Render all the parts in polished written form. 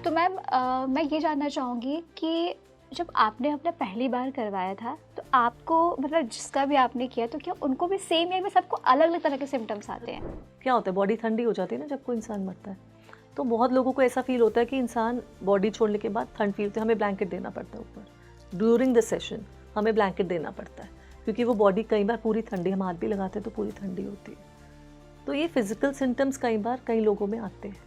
तो मैम मैं ये जानना चाहूँगी कि जब आपने अपना पहली बार करवाया था तो आपको मतलब जिसका भी आपने किया तो क्या उनको भी सेम या में सबको अलग-अलग तरह के सिम्पटम्स आते हैं? क्या होता है, बॉडी ठंडी हो जाती है ना जब कोई इंसान मरता है, तो बहुत लोगों को ऐसा फील होता है कि इंसान बॉडी छोड़ने के बाद ठंड फील होती है, हमें ब्लैंकेट देना पड़ता है ऊपर ड्यूरिंग द सेशन, हमें ब्लैंकेट देना पड़ता है क्योंकि वो बॉडी कई बार पूरी ठंडी, हम हाथ भी लगाते हैं तो पूरी ठंडी होती है। तो ये फिजिकल सिम्टम्स कई बार कई लोगों में आते हैं।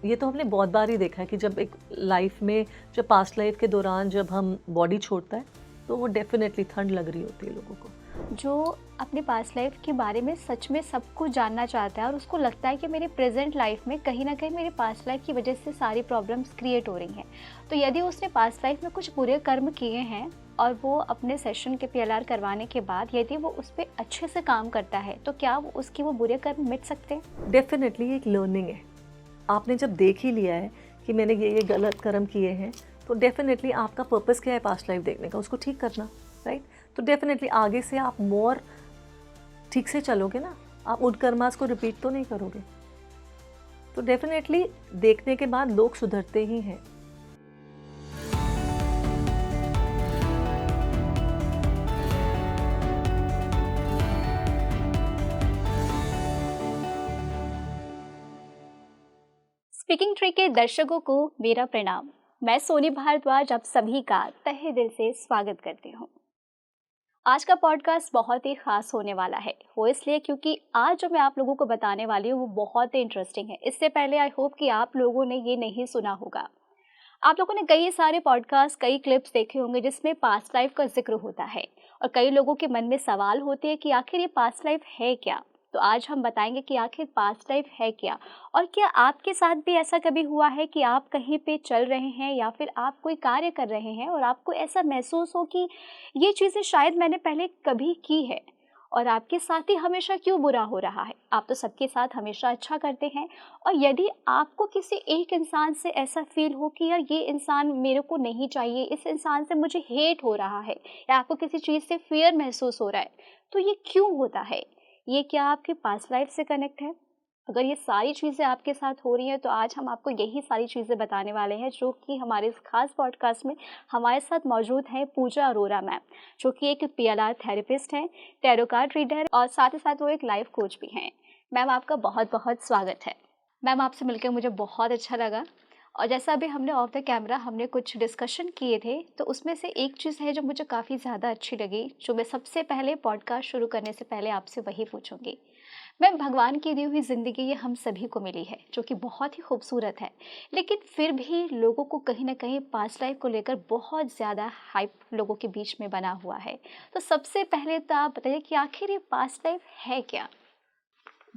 ये तो हमने बहुत बार ही देखा है कि जब एक लाइफ में, जब पास्ट लाइफ के दौरान जब हम बॉडी छोड़ता है तो वो डेफिनेटली ठंड लग रही होती है लोगों को। जो अपने पास्ट लाइफ के बारे में सच में सब कुछ जानना चाहता है और उसको लगता है कि मेरी प्रेजेंट लाइफ में कहीं ना कहीं मेरे पास्ट लाइफ की वजह से सारी प्रॉब्लम्स क्रिएट हो रही हैं, तो यदि उसने पास्ट लाइफ में कुछ बुरे कर्म किए हैं और वो अपने सेशन के PLR करवाने के बाद यदि वो उस पर अच्छे से काम करता है तो क्या वो उसकी वो बुरे कर्म मिट सकते हैं? डेफिनेटली एक लर्निंग है। आपने जब देख ही लिया है कि मैंने ये गलत कर्म किए हैं तो डेफिनेटली आपका पर्पस क्या है पास्ट लाइफ देखने का, उसको ठीक करना, राइट? तो डेफिनेटली आगे से आप मोर ठीक से चलोगे ना, आप उन कर्मास को रिपीट तो नहीं करोगे। तो डेफिनेटली देखने के बाद लोग सुधरते ही हैं। स्पीकिंग ट्री के दर्शकों को मेरा प्रणाम। मैं सोनी भारद्वाज आप सभी का तहे दिल से स्वागत करती हूँ। आज का पॉडकास्ट बहुत ही खास होने वाला है, वो इसलिए क्योंकि आज जो मैं आप लोगों को बताने वाली हूँ वो बहुत ही इंटरेस्टिंग है। इससे पहले आई होप कि आप लोगों ने ये नहीं सुना होगा। आप लोगों ने कई सारे पॉडकास्ट, कई क्लिप्स देखे होंगे जिसमें पास्ट लाइफ का जिक्र होता है और कई लोगों के मन में सवाल होते हैं कि आखिर ये पास्ट लाइफ है क्या। तो आज हम बताएंगे कि आखिर पास्ट लाइफ है क्या, और क्या आपके साथ भी ऐसा कभी हुआ है कि आप कहीं पे चल रहे हैं या फिर आप कोई कार्य कर रहे हैं और आपको ऐसा महसूस हो कि ये चीज़ें शायद मैंने पहले कभी की है और आपके साथ ही हमेशा क्यों बुरा हो रहा है। आप तो सबके साथ हमेशा अच्छा करते हैं, और यदि आपको किसी एक इंसान से ऐसा फील हो कि यार ये इंसान मेरे को नहीं चाहिए, इस इंसान से मुझे हेट हो रहा है या आपको किसी चीज़ से फियर महसूस हो रहा है, तो ये क्यों होता है? ये क्या आपके पास्ट लाइफ से कनेक्ट है? अगर ये सारी चीज़ें आपके साथ हो रही हैं तो आज हम आपको यही सारी चीज़ें बताने वाले हैं, जो कि हमारे इस खास पॉडकास्ट में हमारे साथ मौजूद हैं पूजा अरोरा मैम, जो कि एक PLR थेरेपिस्ट हैं, टैरो कार्ड रीडर और साथ ही साथ वो एक लाइफ कोच भी हैं। मैम आपका बहुत बहुत स्वागत है। मैम आपसे मिलकर मुझे बहुत अच्छा लगा, और जैसा अभी हमने ऑफ द कैमरा हमने कुछ डिस्कशन किए थे तो उसमें से एक चीज़ है जो मुझे काफ़ी ज़्यादा अच्छी लगी, जो मैं सबसे पहले पॉडकास्ट शुरू करने से पहले आपसे वही पूछूंगी। मैम, भगवान की दी हुई ज़िंदगी ये हम सभी को मिली है, जो कि बहुत ही खूबसूरत है, लेकिन फिर भी लोगों को कहीं ना कहीं पास्ट लाइफ को लेकर बहुत ज़्यादा हाइप लोगों के बीच में बना हुआ है। तो सबसे पहले तो आप बताइए कि आखिर ये पास्ट लाइफ है क्या?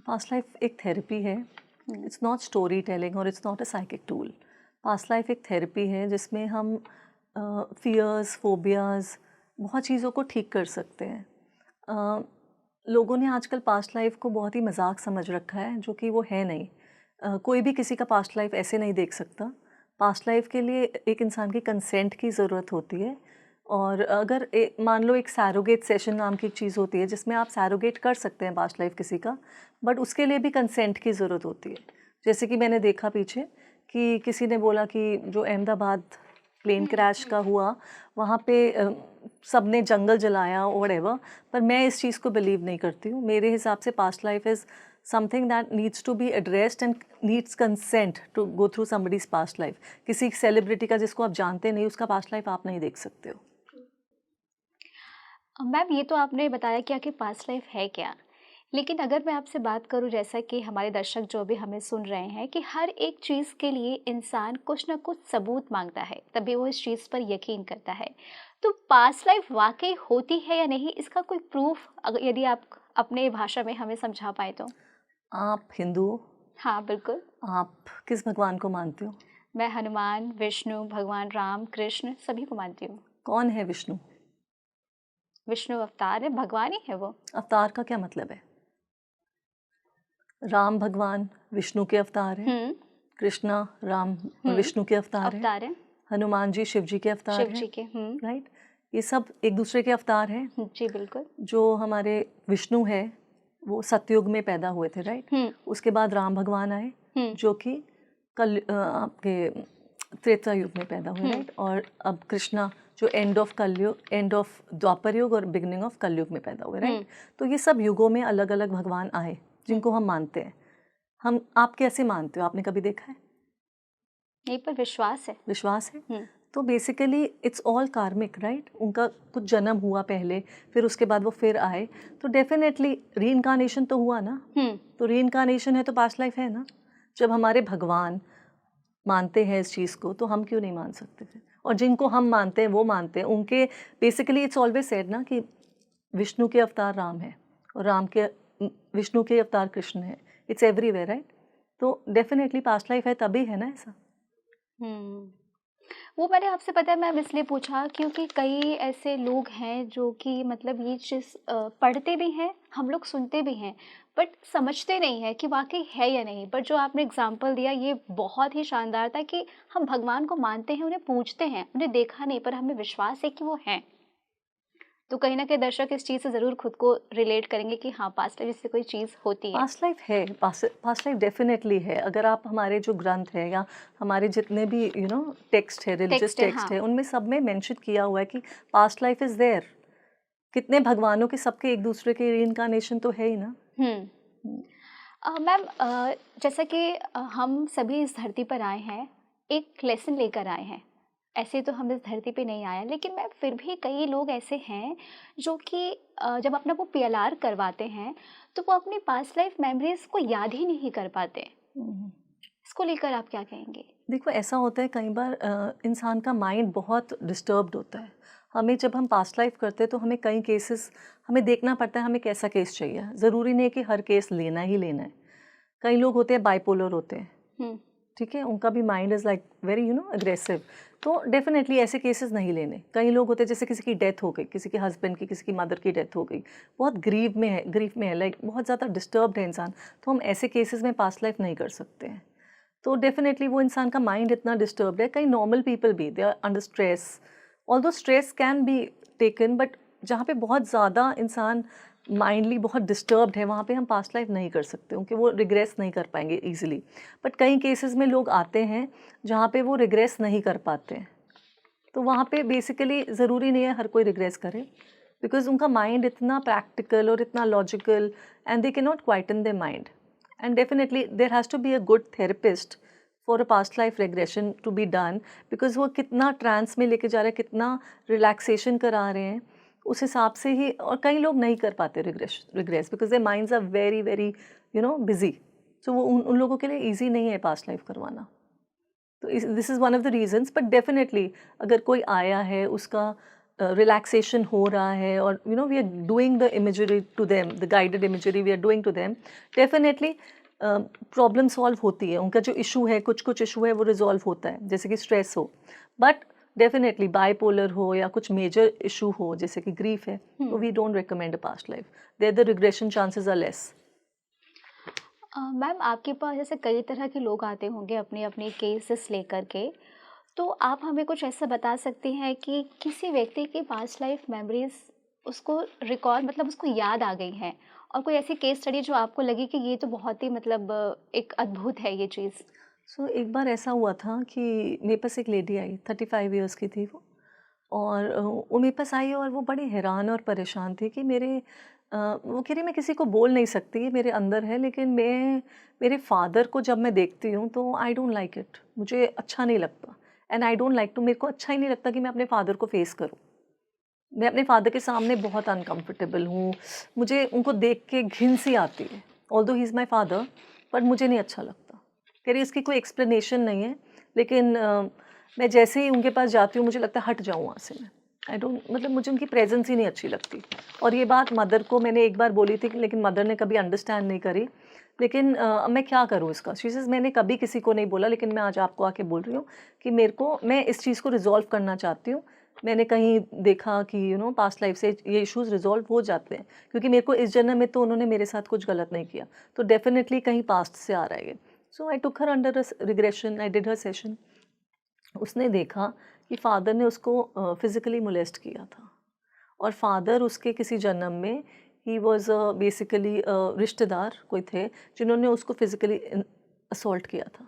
पास्ट लाइफ एक थेरेपी है, इट्स नॉट स्टोरी टेलिंग और it's not a psychic tool. Past life एक थेरेपी है जिसमें हम फियर्स, फोबियाज़, बहुत चीज़ों को ठीक कर सकते हैं। लोगों ने आजकल पास्ट लाइफ को बहुत ही मजाक समझ रखा है, जो कि वो है नहीं। कोई भी किसी का पास्ट लाइफ ऐसे नहीं देख सकता। पास्ट लाइफ के लिए एक इंसान की कंसेंट की ज़रूरत होती है, और अगर मान लो एक सैरोगेट सेशन नाम की एक चीज़ होती है जिसमें आप सैरोगेट कर सकते हैं पास्ट लाइफ किसी का, बट उसके लिए भी कंसेंट की ज़रूरत होती है। जैसे कि मैंने देखा पीछे कि किसी ने बोला कि जो अहमदाबाद प्लेन क्रैश का हुआ वहाँ पे सबने जंगल जलाया व्हाटएवर, पर मैं इस चीज़ को बिलीव नहीं करती हूँ। मेरे हिसाब से past life is something that needs to be addressed and needs consent to go through somebody's past life. किसी सेलिब्रिटी का जिसको आप जानते नहीं, उसका पास्ट लाइफ आप नहीं देख सकते हो। मैम, ये तो आपने बताया कि आखिर पास्ट लाइफ है क्या, लेकिन अगर मैं आपसे बात करूं, जैसा कि हमारे दर्शक जो भी हमें सुन रहे हैं, कि हर एक चीज़ के लिए इंसान कुछ ना कुछ सबूत मांगता है तभी वो इस चीज़ पर यकीन करता है। तो पास्ट लाइफ वाकई होती है या नहीं, इसका कोई प्रूफ अगर यदि आप अपने भाषा में हमें समझा पाए तो? आप हिंदू हो? हाँ बिल्कुल। आप किस भगवान को मानते हो? मैं हनुमान, विष्णु, भगवान राम, कृष्ण सभी को मानती हूँ। कौन है विष्णु? विष्णु अवतार है, भगवान ही है वो। अवतार का क्या मतलब है? राम भगवान विष्णु के अवतार हैं, हम्म। कृष्णा राम और विष्णु के अवतार हैं, अवतार है। हनुमान जी शिव जी के अवतार शिव हैं, जी के। राइट? ये सब एक दूसरे के अवतार हैं। जी बिल्कुल। जो हमारे विष्णु है वो सतयुग में पैदा हुए थे, राइट? उसके बाद राम भगवान आए, जो कि आपके त्रेता युग में पैदा हुए, राइट। और अब कृष्णा जो एंड ऑफ कलयुग, एंड ऑफ द्वापर युग और बिगनिंग ऑफ कलयुग में पैदा हुए, राइट। तो ये सब युगों में अलग अलग भगवान आए जिनको हम मानते हैं। आप कैसे मानते हो, आपने कभी देखा है? नहीं, पर विश्वास है। विश्वास है। तो बेसिकली इट्स ऑल कार्मिक, राइट। उनका कुछ जन्म हुआ पहले, फिर उसके बाद वो फिर आए, तो डेफिनेटली रीइंकार्नेशन तो हुआ ना। तो रीइंकार्नेशन है तो पास्ट लाइफ है ना। जब हमारे भगवान मानते हैं इस चीज़ को, तो हम क्यों नहीं मान सकते फिर? और जिनको हम मानते हैं वो मानते हैं, उनके बेसिकली इट्स ऑलवेज सेड ना कि विष्णु के अवतार राम है और विष्णु के अवतार कृष्ण है। It's everywhere, right. तो डेफिनेटली पास्ट लाइफ है, तभी है ना ऐसा। वो मैंने आपसे पता है मैम इसलिए पूछा क्योंकि कई ऐसे लोग हैं जो कि मतलब ये चीज़ पढ़ते भी हैं, हम लोग सुनते भी हैं, बट समझते नहीं है कि वाकई है या नहीं। पर जो आपने एग्जांपल दिया ये बहुत ही शानदार था कि हम भगवान को मानते हैं, उन्हें पूजते हैं, उन्हें देखा नहीं पर हमें विश्वास है कि वो हैं। तो कहीं ना कहीं दर्शक इस चीज़ से ज़रूर खुद को रिलेट करेंगे कि हाँ, पास्ट लाइफ जैसे कोई चीज़ होती है। पास्ट लाइफ है, पास्ट लाइफ डेफिनेटली है। अगर आप हमारे जो ग्रंथ है या हमारे जितने भी टेक्स्ट है, रिलीजियस टेक्स्ट है, उनमें सब में मेंशन किया हुआ है कि पास्ट लाइफ इज देयर। कितने भगवानों के, सबके एक दूसरे के रीइंकार्नेशन तो है ही ना। मैम, जैसा कि हम सभी इस धरती पर आए हैं, एक लेसन लेकर आए हैं। ऐसे तो हम इस धरती पे नहीं आए, लेकिन मैम फिर भी कई लोग ऐसे हैं जो कि जब अपना वो पीएलआर करवाते हैं तो वो अपनी पास्ट लाइफ मेमोरीज को याद ही नहीं कर पाते। इसको लेकर आप क्या कहेंगे? देखो, ऐसा होता है कई बार इंसान का माइंड बहुत डिस्टर्ब्ड होता है। हमें जब हम पास्ट लाइफ करते हैं तो हमें कई केसेस हमें देखना पड़ता है, हमें कैसा केस चाहिए। ज़रूरी नहीं है कि हर केस लेना ही लेना है। कई लोग होते हैं बाइपोलर होते हैं, ठीक है, उनका भी mind is like very aggressive. तो डेफिनेटली ऐसे केसेस नहीं लेने। कई लोग होते हैं जैसे किसी की डेथ हो गई, किसी के हस्बैंड की, किसी की मदर की डेथ हो गई, बहुत ग्रीफ में है, लाइक बहुत ज़्यादा डिस्टर्ब्ड है इंसान, तो हम ऐसे केसेस में पास्ट लाइफ नहीं कर सकते हैं। तो डेफिनेटली वो इंसान का माइंड इतना डिस्टर्ब्ड है। कई नॉर्मल पीपल भी they are under stress, although stress can be taken, but जहाँ पे बहुत ज़्यादा इंसान माइंडली बहुत डिस्टर्ब्ड है, वहाँ पे हम पास्ट लाइफ नहीं कर सकते, क्योंकि वो रिग्रेस नहीं कर पाएंगे ईजिली। बट कई केसेस में लोग आते हैं जहाँ पे वो रिग्रेस नहीं कर पाते हैं, तो वहाँ पे बेसिकली ज़रूरी नहीं है हर कोई रिग्रेस करे, बिकॉज उनका माइंड इतना प्रैक्टिकल और इतना logical, and they can not quieten their mind. And definitely there has to be a good therapist for a past life regression to be done, because वो कितना ट्रांस में लेके जा रहे हैं, कितना रिलैक्सेशन करा रहे हैं, उस हिसाब से ही। और कई लोग नहीं कर पाते regress because their minds are very very busy. So वो उन लोगों के लिए ईजी नहीं है पास्ट लाइफ करवाना। तो this is one of the reasons. But definitely अगर कोई आया है, उसका रिलैक्सेशन हो रहा है, और we are doing the imagery to them, the guided imagery we are doing to them, definitely problem solve होती है। उनका जो इशू है, कुछ इशू है, वो रिजॉल्व होता है, जैसे कि स्ट्रेस हो। बट डेफिनेटली बाइपोलर हो या कुछ मेजर इशू हो जैसे कि ग्रीफ है, तो we don't recommend a past life. There the regression chances are less. Ma'am, आपके पास जैसे कई तरह के लोग आते होंगे अपने अपने केसेस लेकर के, तो आप हमें कुछ ऐसा बता सकते हैं कि किसी व्यक्ति की पास्ट लाइफ मेमोरीज उसको रिकॉर्ड मतलब उसको याद आ गई हैं, और कोई ऐसी केस स्टडी जो आपको लगी कि ये तो बहुत ही मतलब एक अद्भुत है ये चीज़? एक बार ऐसा हुआ था कि मेरे पास एक लेडी आई, 35 ईयर्स की थी वो। और वो मेरे पास आई और वो बड़ी हैरान और परेशान थी कि वो कह रही मैं किसी को बोल नहीं सकती, ये मेरे अंदर है, लेकिन मेरे फादर को जब मैं देखती हूँ तो आई डोंट लाइक इट, मुझे अच्छा नहीं लगता। And I don't like to, मेरे को अच्छा ही नहीं लगता कि मैं अपने फादर को फेस करूँ। मैं अपने फादर के सामने बहुत अनकंफर्टेबल हूँ, मुझे उनको देख के घिन सी आती है। Although he is my father, but मुझे नहीं अच्छा लगता। कह रही इसकी कोई एक्सप्लेनेशन नहीं है, लेकिन मैं जैसे ही उनके पास जाती हूँ मुझे लगता है हट जाऊँ वहाँ से मैं। आई डोंट, मतलब मुझे उनकी प्रेजेंस ही नहीं अच्छी लगती। और ये बात मदर को मैंने एक बार बोली थी, लेकिन मदर ने कभी अंडरस्टैंड नहीं करी। लेकिन मैं क्या करूँ इसका? शी सेज़ मैंने कभी किसी को नहीं बोला, लेकिन मैं आज आपको आके बोल रही हूँ कि मैं इस चीज़ को रिजॉल्व करना चाहती हूँ। मैंने कहीं देखा कि पास्ट लाइफ से ये इश्यूज़ रिजॉल्व हो जाते हैं, क्योंकि मेरे को इस जन्म में तो उन्होंने मेरे साथ कुछ गलत नहीं किया, तो डेफिनेटली कहीं पास्ट से आ रहा है ये। So I took her under regression, I did her session. उसने देखा कि फादर ने उसको फिज़िकली मोलेस्ट किया था, और फादर उसके किसी जन्म में ही वॉज बेसिकली रिश्तेदार कोई थे जिन्होंने उसको फिज़िकली असॉल्ट किया था।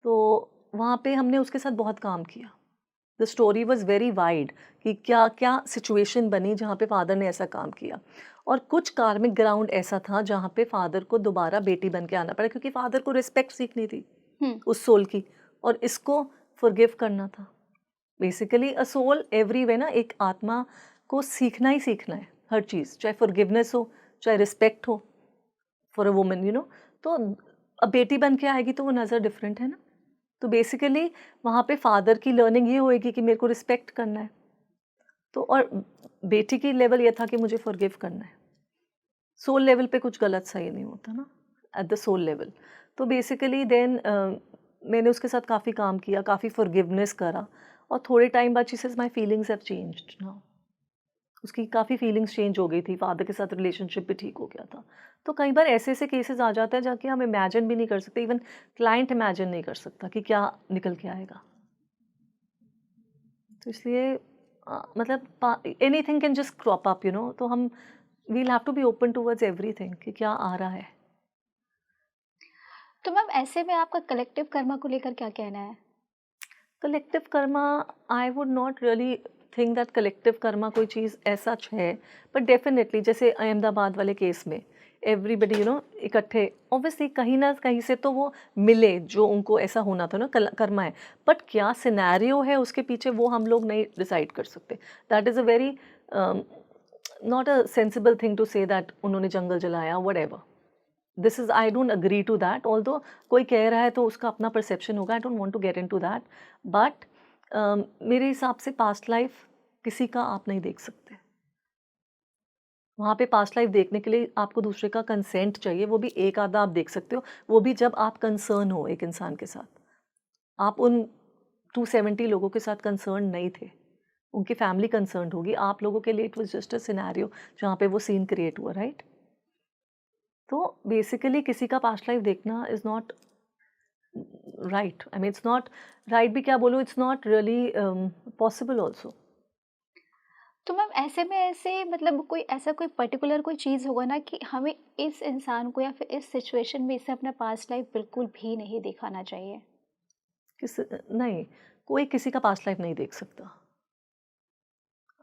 तो वहाँ पे हमने उसके साथ बहुत काम किया। The story was very wide कि क्या क्या सिचुएशन बनी जहाँ पे फादर ने ऐसा काम किया, और कुछ कार्मिक ग्राउंड ऐसा था जहाँ पे फादर को दोबारा बेटी बन के आना पड़ा, क्योंकि फादर को रिस्पेक्ट सीखनी थी उस सोल की, और इसको फॉरगिव करना था। Basically a soul every way ना, एक आत्मा को सीखना ही सीखना है हर चीज़, चाहे फॉरगिवनेस हो, चाहे रिस्पेक्ट हो फॉर अ वुमन, तो अब बेटी बन के आएगी तो वो नज़र डिफरेंट है ना। तो बेसिकली वहाँ पे फादर की लर्निंग ये होएगी कि मेरे को रिस्पेक्ट करना है, तो और बेटी की लेवल ये था कि मुझे फॉरगिव करना है। सोल लेवल पे कुछ गलत सही नहीं होता ना, एट द सोल लेवल। तो बेसिकली देन मैंने उसके साथ काफ़ी काम किया, काफ़ी फॉरगिवनेस करा, और थोड़े टाइम बाद she says my feelings have changed now. उसकी काफ़ी फीलिंग्स चेंज हो गई थी, फादर के साथ रिलेशनशिप भी ठीक हो गया था। तो कई बार ऐसे ऐसे केसेस आ जाते हैं जाके हम इमेजिन भी नहीं कर सकते, इवन क्लाइंट इमेजिन नहीं कर सकता कि क्या निकल के आएगा। तो इसलिए मतलब anything can just crop up, तो हम will have to be open towards everything कि क्या आ रहा है। तो मैम ऐसे में आपका कलेक्टिव कर्मा को लेकर क्या कहना है? Collective Karma, I would not really think that collective Karma कोई चीज़ ऐसा है, बट डेफिनेटली जैसे अहमदाबाद वाले केस में एवरीबडी इकट्ठे, ऑब्वियसली कहीं ना कहीं से तो वो मिले जो उनको ऐसा होना था ना, कर्मा है। बट क्या सिनेरियो है उसके पीछे वो हम लोग नहीं डिसाइड कर सकते। That is a very not a sensible thing to say that उन्होंने जंगल जलाया, whatever. This is, I don't agree to that, although कोई कह रहा है तो उसका अपना परसेप्शन होगा, I don't want to get into that. But मेरे हिसाब से पास्ट लाइफ किसी का आप नहीं देख सकते। वहाँ पे पास्ट लाइफ देखने के लिए आपको दूसरे का कंसेंट चाहिए, वो भी एक आधा आप देख सकते हो, वो भी जब आप कंसर्न हो एक इंसान के साथ। आप उन 270 लोगों के साथ कंसर्न नहीं थे, उनकी फैमिली कंसर्न होगी, आप लोगों के लिए it was just a scenario जहाँ पे वो सीन क्रिएट हुआ, राइट। तो बेसिकली किसी का पास्ट लाइफ देखना is not right, I mean it's not right भी क्या बोलूँ, it's not really possible also. तो मैम ऐसे में ऐसे मतलब कोई ऐसा कोई पर्टिकुलर कोई चीज़ होगा ना कि हमें इस इंसान को या फिर इस सिचुएशन में इसे अपना पास्ट लाइफ बिल्कुल भी नहीं दिखाना चाहिए? नहीं, कोई किसी का पास्ट लाइफ नहीं देख सकता।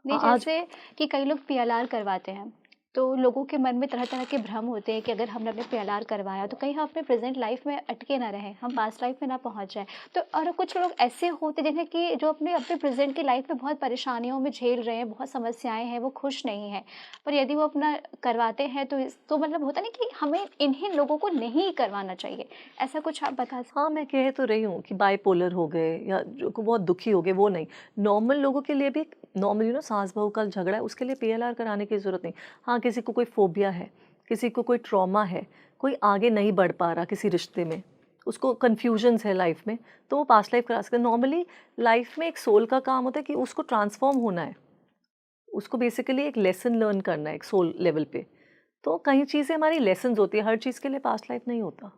नहीं, आज जैसे कि कई लोग पीएलआर करवाते हैं, तो लोगों के मन में तरह-तरह के भ्रम होते हैं कि अगर हमने अपने पीएलआर करवाया तो कहीं हम अपने प्रेज़ेंट लाइफ़ में अटके ना रहें, हम पास्ट लाइफ़ में ना पहुँच जाएँ। तो और कुछ लोग ऐसे होते हैं जिन्हें कि जो अपने अपने प्रेज़ेंट की लाइफ़ में बहुत परेशानियों में झेल रहे हैं, बहुत समस्याएँ हैं, वो खुश नहीं हैं। पर यदि वो अपना करवाते हैं तो तो मतलब होता है ना कि हमें इन्हीं लोगों को नहीं करवाना चाहिए। ऐसा कुछ आप बता हाँ, मैं कह तो रही हूँ कि बाइपोलर हो गए या जो को बहुत दुखी हो गए, वो नहीं। नॉर्मल लोगों के लिए भी नॉर्मल, सास-बहू का झगड़ा है, उसके लिए पीएलआर कराने की ज़रूरत नहीं। हाँ, किसी को कोई फ़ोबिया है, किसी को कोई ट्रॉमा है, कोई आगे नहीं बढ़ पा रहा किसी रिश्ते में, उसको कन्फ्यूजन्स है लाइफ़ में, तो वो पास्ट लाइफ़ करा सकते हैं। नॉर्मली लाइफ़ में एक सोल का काम होता है कि उसको ट्रांसफ़ॉर्म होना है, उसको बेसिकली एक लेसन लर्न करना है एक सोल लेवल पे। तो कई चीज़ें हमारी लेसन्स होती है, हर चीज़ के लिए पास्ट लाइफ़ नहीं होता।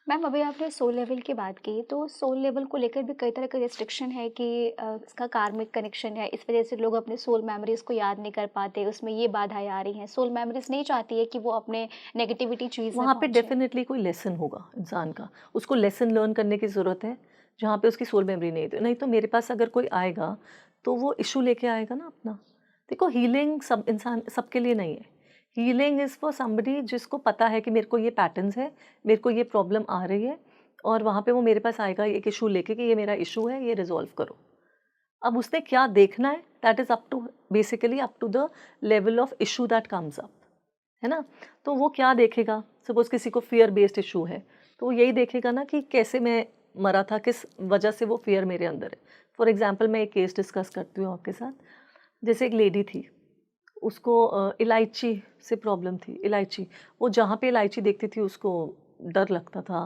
मैम अभी आपने सोल लेवल की बात की, तो सोल लेवल को लेकर भी कई तरह के रिस्ट्रिक्शन है कि इसका कार्मिक कनेक्शन है, इस वजह से लोग अपने सोल मेमोरीज़ को याद नहीं कर पाते, उसमें ये बाधाएँ आ रही हैं। सोल मेमोरीज़ नहीं चाहती है कि वो अपने नेगेटिविटी चीज़ में वहाँ पे पहुँचे। डेफ़िनेटली कोई लेसन होगा इंसान का, उसको लेसन लर्न करने की ज़रूरत है, जहाँ पे उसकी सोल मेमोरी नहीं है। तो नहीं तो मेरे पास अगर कोई आएगा, तो वो इश्यू लेके आएगा ना अपना। देखो, हीलिंग सब इंसान सबके लिए नहीं है। हीलिंग इज़ फॉर समबडी जिसको पता है कि मेरे को ये पैटर्न्स है, मेरे को ये प्रॉब्लम आ रही है, और वहाँ पे वो मेरे पास आएगा एक इश्यू लेके कि ये मेरा इश्यू है, ये रिज़ॉल्व करो। अब उसने क्या देखना है, that is up to basically up to the level of issue that comes up, है ना? तो वो क्या देखेगा, सपोज़ किसी को फ़ियर बेस्ड इश्यू है, तो वो यही देखेगा ना कि कैसे मैं मरा था, किस वजह से वो फ़ियर मेरे अंदर है। फॉर एग्ज़ाम्पल मैं एक केस डिस्कस करती हूँ आपके साथ। जैसे एक लेडी थी, उसको इलायची से प्रॉब्लम थी, इलायची। वो जहाँ पे इलायची देखती थी उसको डर लगता था।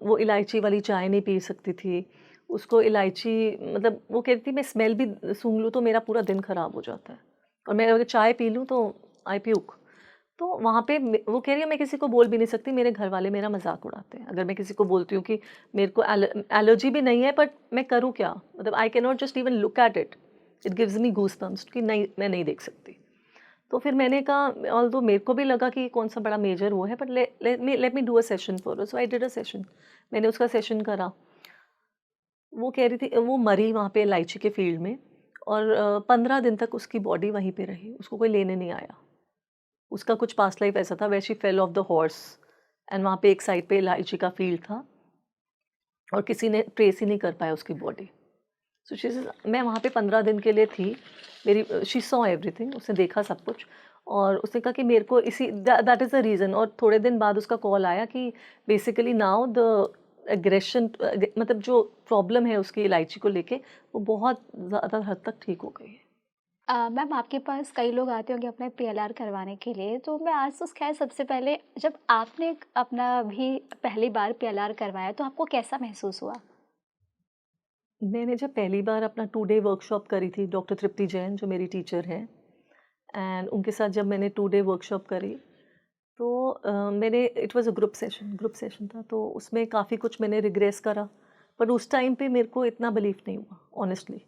वो इलायची वाली चाय नहीं पी सकती थी। उसको इलायची, मतलब वो कहती थी मैं स्मेल भी सूँघ लूँ तो मेरा पूरा दिन ख़राब हो जाता है, और मैं अगर चाय पी लूँ तो आई प्यूक। तो वहाँ पे वो कह रही है मैं किसी को बोल भी नहीं सकती, मेरे घर वाले मेरा मजाक उड़ाते हैं अगर मैं किसी को बोलती हूँ कि मेरे को एलर्जी भी नहीं है, बट मैं करूँ क्या, मतलब I can not just even look at it, it gives me goosebumps कि नहीं, मैं नहीं देख सकती। तो फिर मैंने कहा, ऑल्दो मेरे को भी लगा कि कौन सा बड़ा मेजर वो है, but let me do a session for, so I did a session. मैंने उसका सेशन करा। वो कह रही थी, वो मरी वहाँ पे इलायची के फील्ड में, और 15 दिन तक उसकी बॉडी वहीं पे रही, उसको कोई लेने नहीं आया। उसका कुछ पास्ट लाइफ ऐसा था, वैसे she fell off the horse, and वहाँ पे एक साइड पे इलायची का फील्ड था, और किसी ने ट्रेस ही नहीं कर पाया उसकी बॉडी। सो शी सेड, मैं वहाँ पे 15 दिन के लिए थी, मेरी शी सॉ एवरीथिंग, उसने देखा सब कुछ, और उसने कहा कि मेरे को इसी दैट इज़ द रीज़न। और थोड़े दिन बाद उसका कॉल आया कि बेसिकली नाउ द एग्रेशन, मतलब जो प्रॉब्लम है उसकी इलायची को लेके, वो बहुत ज़्यादा हद तक ठीक हो गई है। मैम आपके पास कई लोग आते होंगे अपना पीएलआर करवाने के लिए, तो मैं आज तो खैर सबसे पहले, जब आपने अपना भी पहली बार पीएलआर करवाया तो आपको कैसा महसूस हुआ? मैंने जब पहली बार अपना 2 डे वर्कशॉप करी थी, डॉक्टर तृप्ति जैन जो मेरी टीचर हैं, एंड उनके साथ जब मैंने 2 डे वर्कशॉप करी, तो मैंने, it was a group session था, तो उसमें काफ़ी कुछ मैंने रिग्रेस करा, बट उस टाइम पे मेरे को इतना बिलीव नहीं हुआ ऑनेस्टली।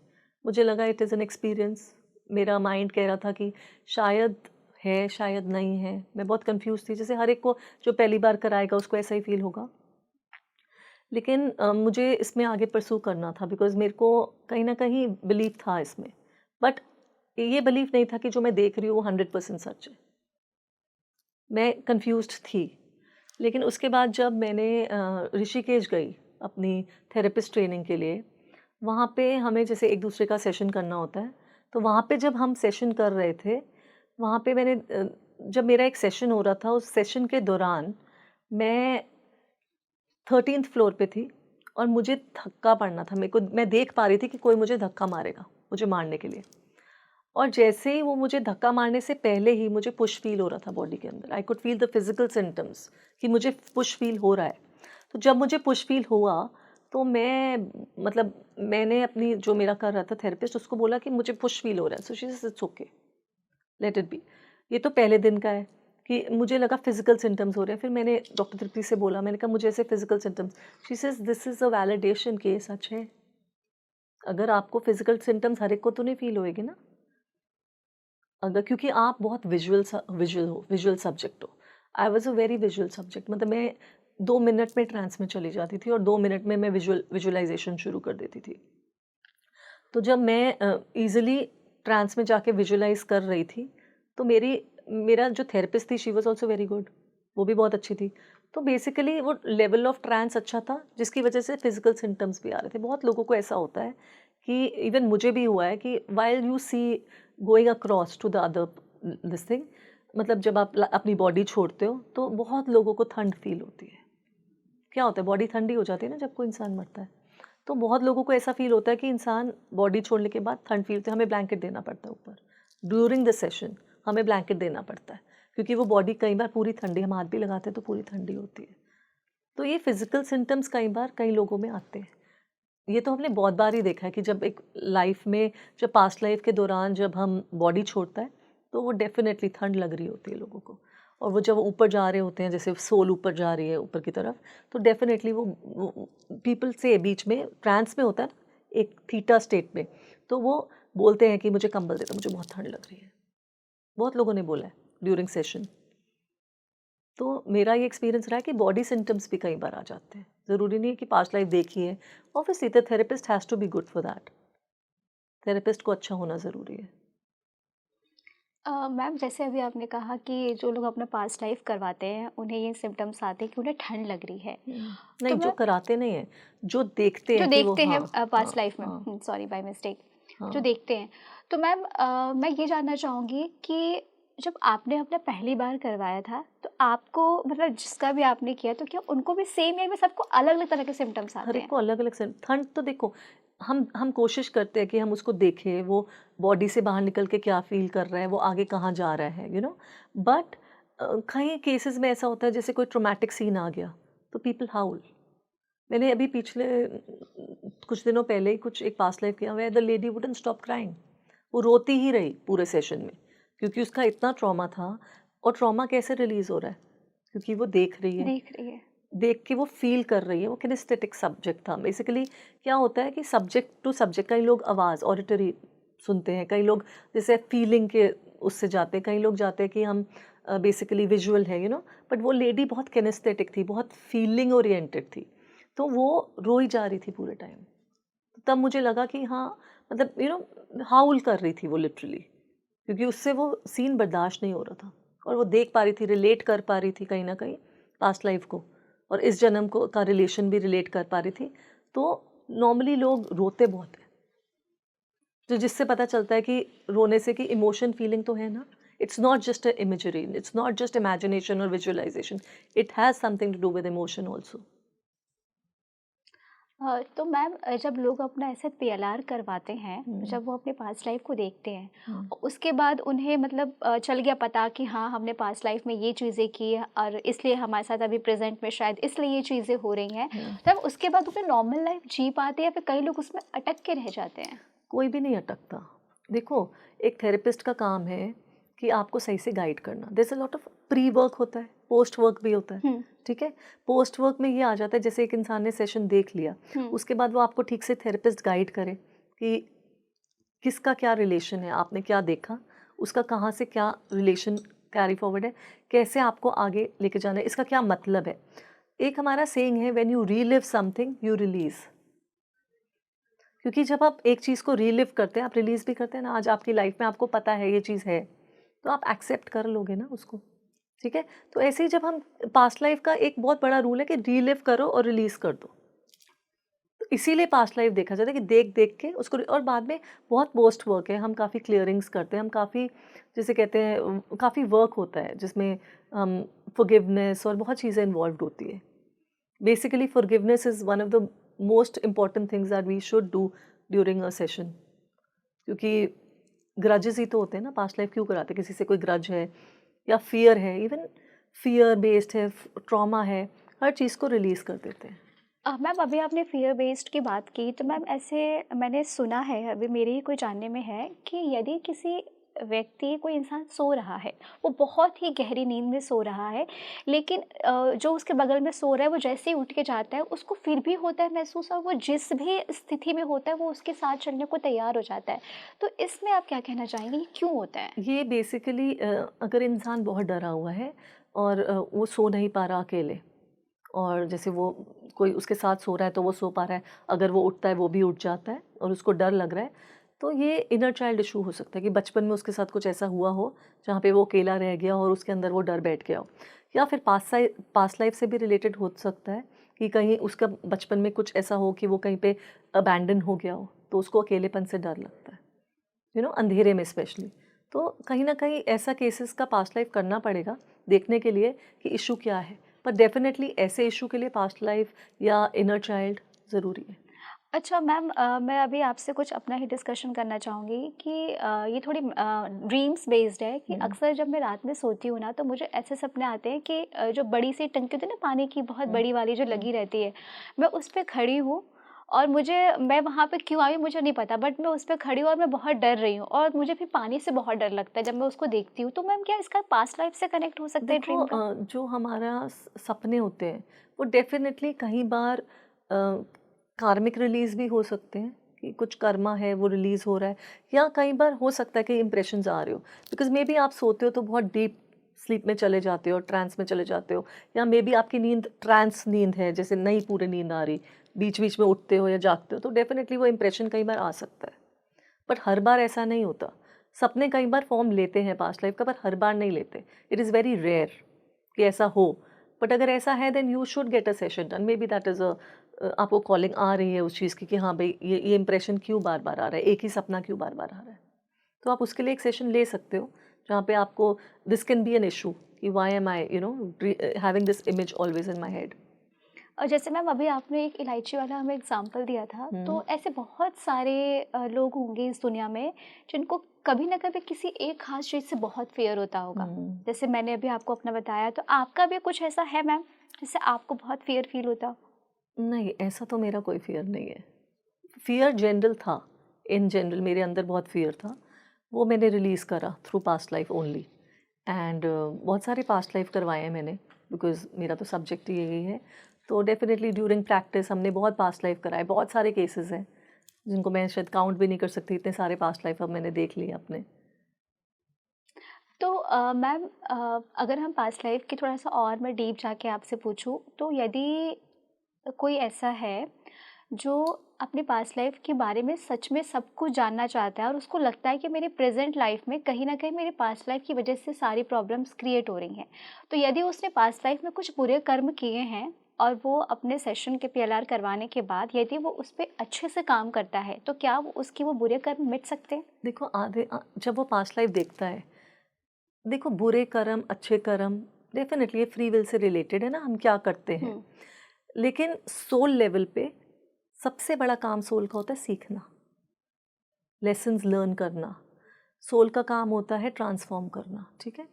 मुझे लगा इट इज़ एन एक्सपीरियंस। मेरा माइंड कह रहा था कि शायद है, शायद नहीं है। मैं बहुत कंफ्यूज थी, जैसे हर एक को जो पहली बार कराएगा उसको ऐसा ही फील होगा। लेकिन मुझे इसमें आगे परस्यू करना था, बिकॉज़ मेरे को कहीं न कहीं बिलीव था इसमें। बट ये बिलीव नहीं था कि जो मैं देख रही हूँ वो 100% सच है। मैं कन्फ्यूज़्ड थी। लेकिन उसके बाद जब मैंने ऋषिकेश गई अपनी थेरेपिस्ट ट्रेनिंग के लिए, वहाँ पे हमें जैसे एक दूसरे का सेशन करना होता है, तो वहाँ पे जब हम सेशन कर रहे थे, वहाँ पे मैंने जब मेरा एक सेशन हो रहा था, उस सेशन के दौरान मैं 13th फ्लोर पे थी, और मुझे धक्का पड़ना था। मेरे को, मैं देख पा रही थी कि कोई मुझे धक्का मारेगा, मुझे मारने के लिए। और जैसे ही वो मुझे धक्का मारने से पहले ही मुझे पुश फील हो रहा था बॉडी के अंदर। I could feel the physical symptoms कि मुझे पुश फील हो रहा है। तो जब मुझे पुश फील हुआ, तो मैं, मतलब मैंने अपनी, जो मेरा कर रहा था थेरेपिस्ट, उसको बोला कि मुझे पुश फील हो रहा है। So she said it's okay, let it be. ये तो पहले दिन का है कि मुझे लगा फिजिकल सिम्टम्स हो रहे हैं। फिर मैंने डॉक्टर तृप्ति से बोला, मैंने कहा मुझे ऐसे physical symptoms. She says this is a validation कि ये सच है। अगर आपको फिजिकल सिम्टम्स हर एक को तो नहीं फील होएगी ना, अगर, क्योंकि आप बहुत विजुअल सब्जेक्ट हो। I was a very visual subject, मतलब मैं 2 मिनट में ट्रांस में चली जाती थी, और 2 मिनट में मैं विजुअलाइज़ेशन शुरू कर देती थी। तो जब मैं ईज़िली ट्रांस में जाके विजुअलाइज़ कर रही थी, तो मेरा जो थेरेपिस्ट थी, she was also very good, वो भी बहुत अच्छी थी। तो बेसिकली वो लेवल ऑफ ट्रांस अच्छा था, जिसकी वजह से फिज़िकल सिम्पटम्स भी आ रहे थे। बहुत लोगों को ऐसा होता है कि, इवन मुझे भी हुआ है कि while you see going across to the other this thing, मतलब जब आप अपनी बॉडी छोड़ते हो, तो बहुत लोगों को ठंड फील होती है। क्या होता है, बॉडी ठंडी हो जाती है ना जब कोई इंसान मरता है। तो बहुत लोगों को ऐसा फील होता है कि इंसान बॉडी छोड़ने के बाद ठंड फील होती है, हमें ब्लैंकेट देना पड़ता है ऊपर। ड्यूरिंग द सेशन हमें ब्लैंकेट देना पड़ता है, क्योंकि वो बॉडी कई बार पूरी ठंडी, हम हाथ भी लगाते हैं तो पूरी ठंडी होती है। तो ये फिजिकल सिम्टम्स कई बार कई लोगों में आते हैं। ये तो हमने बहुत बार ही देखा है कि जब एक लाइफ में, जब पास्ट लाइफ के दौरान जब हम बॉडी छोड़ता है, तो वो डेफिनेटली ठंड लग रही होती है लोगों को। और वो जब ऊपर जा रहे होते हैं, जैसे सोल ऊपर जा रही है ऊपर की तरफ, तो डेफिनेटली वो पीपल से बीच में ट्रांस में होता है ना, एक थीटा स्टेट में, तो वो बोलते हैं कि मुझे कंबल दे दो, मुझे बहुत ठंड लग रही है। बहुत लोगों ने बोला है ड्यूरिंग सेशन। तो मेरा ये एक्सपीरियंस रहा है कि बॉडी सिम्टम्स भी कई बार आ जाते हैं। ज़रूरी नहीं है कि पास्ट लाइफ देखी है। Obviously the therapist has to be good for that. Therapist को अच्छा होना ज़रूरी है। मैम जैसे अभी आपने कहा कि जो लोग अपना पास्ट लाइफ करवाते हैं उन्हें ये सिम्टम्स आते हैं कि उन्हें ठंड लग रही है। तो नहीं, जो मैं, कराते नहीं हैं, जो देखते जो हैं कि वो, देखते हैं हाँ, हाँ, पास्ट लाइफ में, हाँ, सॉरी बाय मिस्टेक, जो हाँ। देखते हैं, तो मैम मैं ये जानना चाहूँगी कि जब आपने अपना पहली बार करवाया था तो आपको, मतलब जिसका भी आपने किया, तो क्या उनको भी सेम या में सबको अलग अलग तरह के सिम्टम्स हर आते एक हैं? को अलग-अलग से ठंड तो देखो, हम कोशिश करते हैं कि हम उसको देखें, वो बॉडी से बाहर निकल के क्या फ़ील कर रहा है, वो आगे कहाँ जा रहा है, यू नो। बट कई केसेज़ में ऐसा होता है, जैसे कोई ट्रॉमेटिक सीन आ गया, तो पीपल हाउल। मैंने अभी पिछले कुछ दिनों पहले ही कुछ एक पास्ट लाइफ किया, where the lady wouldn't stop crying. वो रोती ही रही पूरे सेशन में, क्योंकि उसका इतना ट्रॉमा था। और ट्रॉमा कैसे रिलीज़ हो रहा है? क्योंकि वो देख रही है। देख रही है। देख के वो फ़ील कर रही है, वो किनेस्थेटिक सब्जेक्ट था। बेसिकली क्या होता है कि सब्जेक्ट टू सब्जेक्ट, कई लोग आवाज़ ऑडिटरी सुनते हैं, कई लोग जैसे फ़ीलिंग के उससे जाते हैं, कई लोग जाते हैं कि हम बेसिकली विजुअल है बट वो लेडी बहुत किनेस्थेटिक थी, बहुत फीलिंग ओरिएंटेड थी, तो वो रोई जा रही थी पूरे टाइम। तब मुझे लगा कि हाँ, मतलब हाउल कर रही थी वो लिटरली, क्योंकि उससे वो सीन बर्दाश्त नहीं हो रहा था और वो देख पा रही थी, रिलेट कर पा रही थी कहीं ना कहीं पास्ट लाइफ को और इस जन्म को का रिलेशन भी रिलेट कर पा रही थी। तो नॉर्मली लोग रोते बहुत हैं, तो जिससे पता चलता है कि रोने से कि इमोशन फीलिंग तो है ना, it's not just a imagery, it's not just imagination और visualisation, it has something to do with emotion also. तो मैम जब लोग अपना ऐसे पीएलआर करवाते हैं, जब वो अपने पास्ट लाइफ को देखते हैं उसके बाद उन्हें मतलब चल गया पता कि हाँ हमने पास्ट लाइफ में ये चीज़ें की है और इसलिए हमारे साथ अभी प्रेजेंट में शायद इसलिए ये चीज़ें हो रही हैं, तब उसके बाद वो अपनी नॉर्मल लाइफ जी पाते हैं या फिर कई लोग उसमें अटक के रह जाते हैं? कोई भी नहीं अटकता। देखो, एक थेरेपिस्ट का काम है कि आपको सही से गाइड करना। There is a lot of pre work होता है, पोस्ट वर्क भी होता है, ठीक है? पोस्ट वर्क में ये आ जाता है, जैसे एक इंसान ने सेशन देख लिया, उसके बाद वो आपको ठीक से थेरेपिस्ट गाइड करे कि किसका क्या रिलेशन है, आपने क्या देखा, उसका कहाँ से क्या रिलेशन कैरी फॉरवर्ड है, कैसे आपको आगे लेके जाना है, इसका क्या मतलब है। एक हमारा सेइंग है, when you relive something you release. क्योंकि जब आप एक चीज़ को रीलिव करते हैं, आप रिलीज़ भी करते हैं ना। आज आपकी लाइफ में आपको पता है ये चीज़ है, तो आप एक्सेप्ट कर लोगे ना उसको, ठीक है? तो ऐसे ही जब हम पास्ट लाइफ का एक बहुत बड़ा रूल है कि रीलिव करो और रिलीज़ कर दो। तो इसीलिए पास्ट लाइफ देखा जाता है कि देख-देख के उसको, और बाद में बहुत पोस्ट वर्क है, हम काफ़ी क्लियरिंग्स करते हैं, हम काफ़ी, जिसे कहते हैं, काफ़ी वर्क होता है जिसमें फॉरगिवनेस और बहुत चीज़ें इन्वॉल्व्ड होती है। Basically, forgiveness is one of the most important things that we should do during a session. क्योंकि ग्रजेस ही तो होते हैं ना, पास्ट लाइफ क्यों कराते हैं, किसी से कोई ग्रज है या फियर है, इवन फियर बेस्ड है, ट्रॉमा है, हर चीज़ को रिलीज़ कर देते हैं। मैम अभी आपने फियर बेस्ड की बात की, तो मैम ऐसे मैंने सुना है, अभी मेरे ही कोई जानने में है कि यदि किसी व्यक्ति, कोई इंसान सो रहा है, वो बहुत ही गहरी नींद में सो रहा है, लेकिन जो उसके बगल में सो रहा है वो जैसे ही उठ के जाता है उसको फिर भी होता है महसूस, और वो जिस भी स्थिति में होता है वो उसके साथ चलने को तैयार हो जाता है। तो इसमें आप क्या कहना चाहेंगे, ये क्यों होता है? ये बेसिकली अगर इंसान बहुत डरा हुआ है और वो सो नहीं पा रहा अकेले, और जैसे वो कोई उसके साथ सो रहा है तो वो सो पा रहा है, अगर वो उठता है वो भी उठ जाता है और उसको डर लग रहा है, तो ये इनर चाइल्ड इशू हो सकता है कि बचपन में उसके साथ कुछ ऐसा हुआ हो जहाँ पे वो अकेला रह गया और उसके अंदर वो डर बैठ गया हो। या फिर पास्ट लाइफ से भी रिलेटेड हो सकता है कि कहीं उसका बचपन में कुछ ऐसा हो कि वो कहीं पे अबैंडन हो गया हो, तो उसको अकेलेपन से डर लगता है, अंधेरे में स्पेशली। तो कहीं ना कहीं ऐसा केसेस का पास्ट लाइफ करना पड़ेगा देखने के लिए कि इशू क्या है। पर डेफिनेटली ऐसे इशू के लिए पास्ट लाइफ या इनर चाइल्ड ज़रूरी है। अच्छा मैम, मैं अभी आपसे कुछ अपना ही डिस्कशन करना चाहूँगी कि ये थोड़ी ड्रीम्स बेस्ड है कि अक्सर जब मैं रात में सोती हूँ ना, तो मुझे ऐसे सपने आते हैं कि जो बड़ी सी टंकी होती है ना पानी की, बहुत बड़ी वाली जो लगी रहती है, मैं उस पे खड़ी हूँ और मैं वहाँ पे क्यों आई हूँ मुझे नहीं पता, बट मैं उस पे खड़ी हूँ और मैं बहुत डर रही हूँ और मुझे फिर पानी से बहुत डर लगता है जब मैं उसको देखती हूँ। तो मैम क्या इसका पास्ट लाइफ से कनेक्ट हो सकता है देखो, ड्रीम का? जो हमारा सपने होते हैं वो डेफिनेटली कई बार कार्मिक रिलीज भी हो सकते हैं कि कुछ कर्मा है वो रिलीज हो रहा है, या कई बार हो सकता है कि इम्प्रेशंस आ रहे हो, बिकॉज मे बी आप सोते हो तो बहुत डीप स्लीप में चले जाते हो, ट्रांस में चले जाते हो, या मे बी आपकी नींद ट्रांस नींद है, जैसे नहीं पूरी नींद आ रही, बीच बीच में उठते हो या जागते हो, तो डेफिनेटली वो इम्प्रेशन कई बार आ सकता है। बट हर बार ऐसा नहीं होता। सपने कई बार फॉर्म लेते हैं पास्ट लाइफ का, पर हर बार नहीं लेते। इट इज़ वेरी रेयर कि ऐसा हो। बट अगर ऐसा है then you should get a session done, maybe that is a, आपको कॉलिंग आ रही है उस चीज़ की कि हाँ भाई ये इंप्रेशन क्यों बार बार आ रहा है, एक ही सपना क्यों बार बार आ रहा है। तो आप उसके लिए एक सेशन ले सकते हो जहाँ पे आपको, this can be an issue कि why am I having this image always in my head. और जैसे मैम अभी आपने एक इलायची वाला हमें एग्जांपल दिया था, तो ऐसे बहुत सारे लोग होंगे इस दुनिया में जिनको कभी ना कभी किसी एक खास चीज़ से बहुत फियर होता होगा। जैसे मैंने अभी आपको अपना बताया, तो आपका भी कुछ ऐसा है मैम जिससे आपको बहुत फियर फील होता हो? नहीं, ऐसा तो मेरा कोई फियर नहीं है। फियर जनरल था, इन जनरल मेरे अंदर बहुत फियर था, वो मैंने रिलीज़ करा through past life only. And बहुत सारे पास्ट लाइफ करवाए हैं मैंने, बिकॉज मेरा तो सब्जेक्ट ही यही है। तो डेफिनेटली ड्यूरिंग प्रैक्टिस हमने बहुत पास्ट लाइफ कराए, बहुत सारे केसेस हैं जिनको मैं शायद काउंट भी नहीं कर सकती, इतने सारे पास्ट लाइफ अब मैंने देख लिए अपने। तो मैम, अगर हम पास्ट लाइफ की थोड़ा सा और मैं डीप जाके आपसे पूछूं, तो यदि कोई ऐसा है जो अपने पास्ट लाइफ के बारे में सच में सब कुछ जानना चाहता है और उसको लगता है कि मेरे प्रेजेंट लाइफ में कहीं ना कहीं मेरे पास्ट लाइफ की वजह से सारी प्रॉब्लम्स क्रिएट हो रही हैं, तो यदि उसने पास्ट लाइफ में कुछ बुरे कर्म किए हैं और वो अपने सेशन के पीएलआर करवाने के बाद यदि वो उस पर अच्छे से काम करता है, तो क्या वो उसकी वो बुरे कर्म मिट सकते हैं? देखो जब वो पास्ट लाइफ देखता है, देखो बुरे कर्म अच्छे कर्म डेफिनेटली ये फ्री विल से रिलेटेड है ना, हम क्या करते हैं। हम्म। लेकिन सोल लेवल पे सबसे बड़ा काम सोल का होता है सीखना, लेसन्स लर्न करना। सोल का काम होता है ट्रांसफॉर्म करना, ठीक है।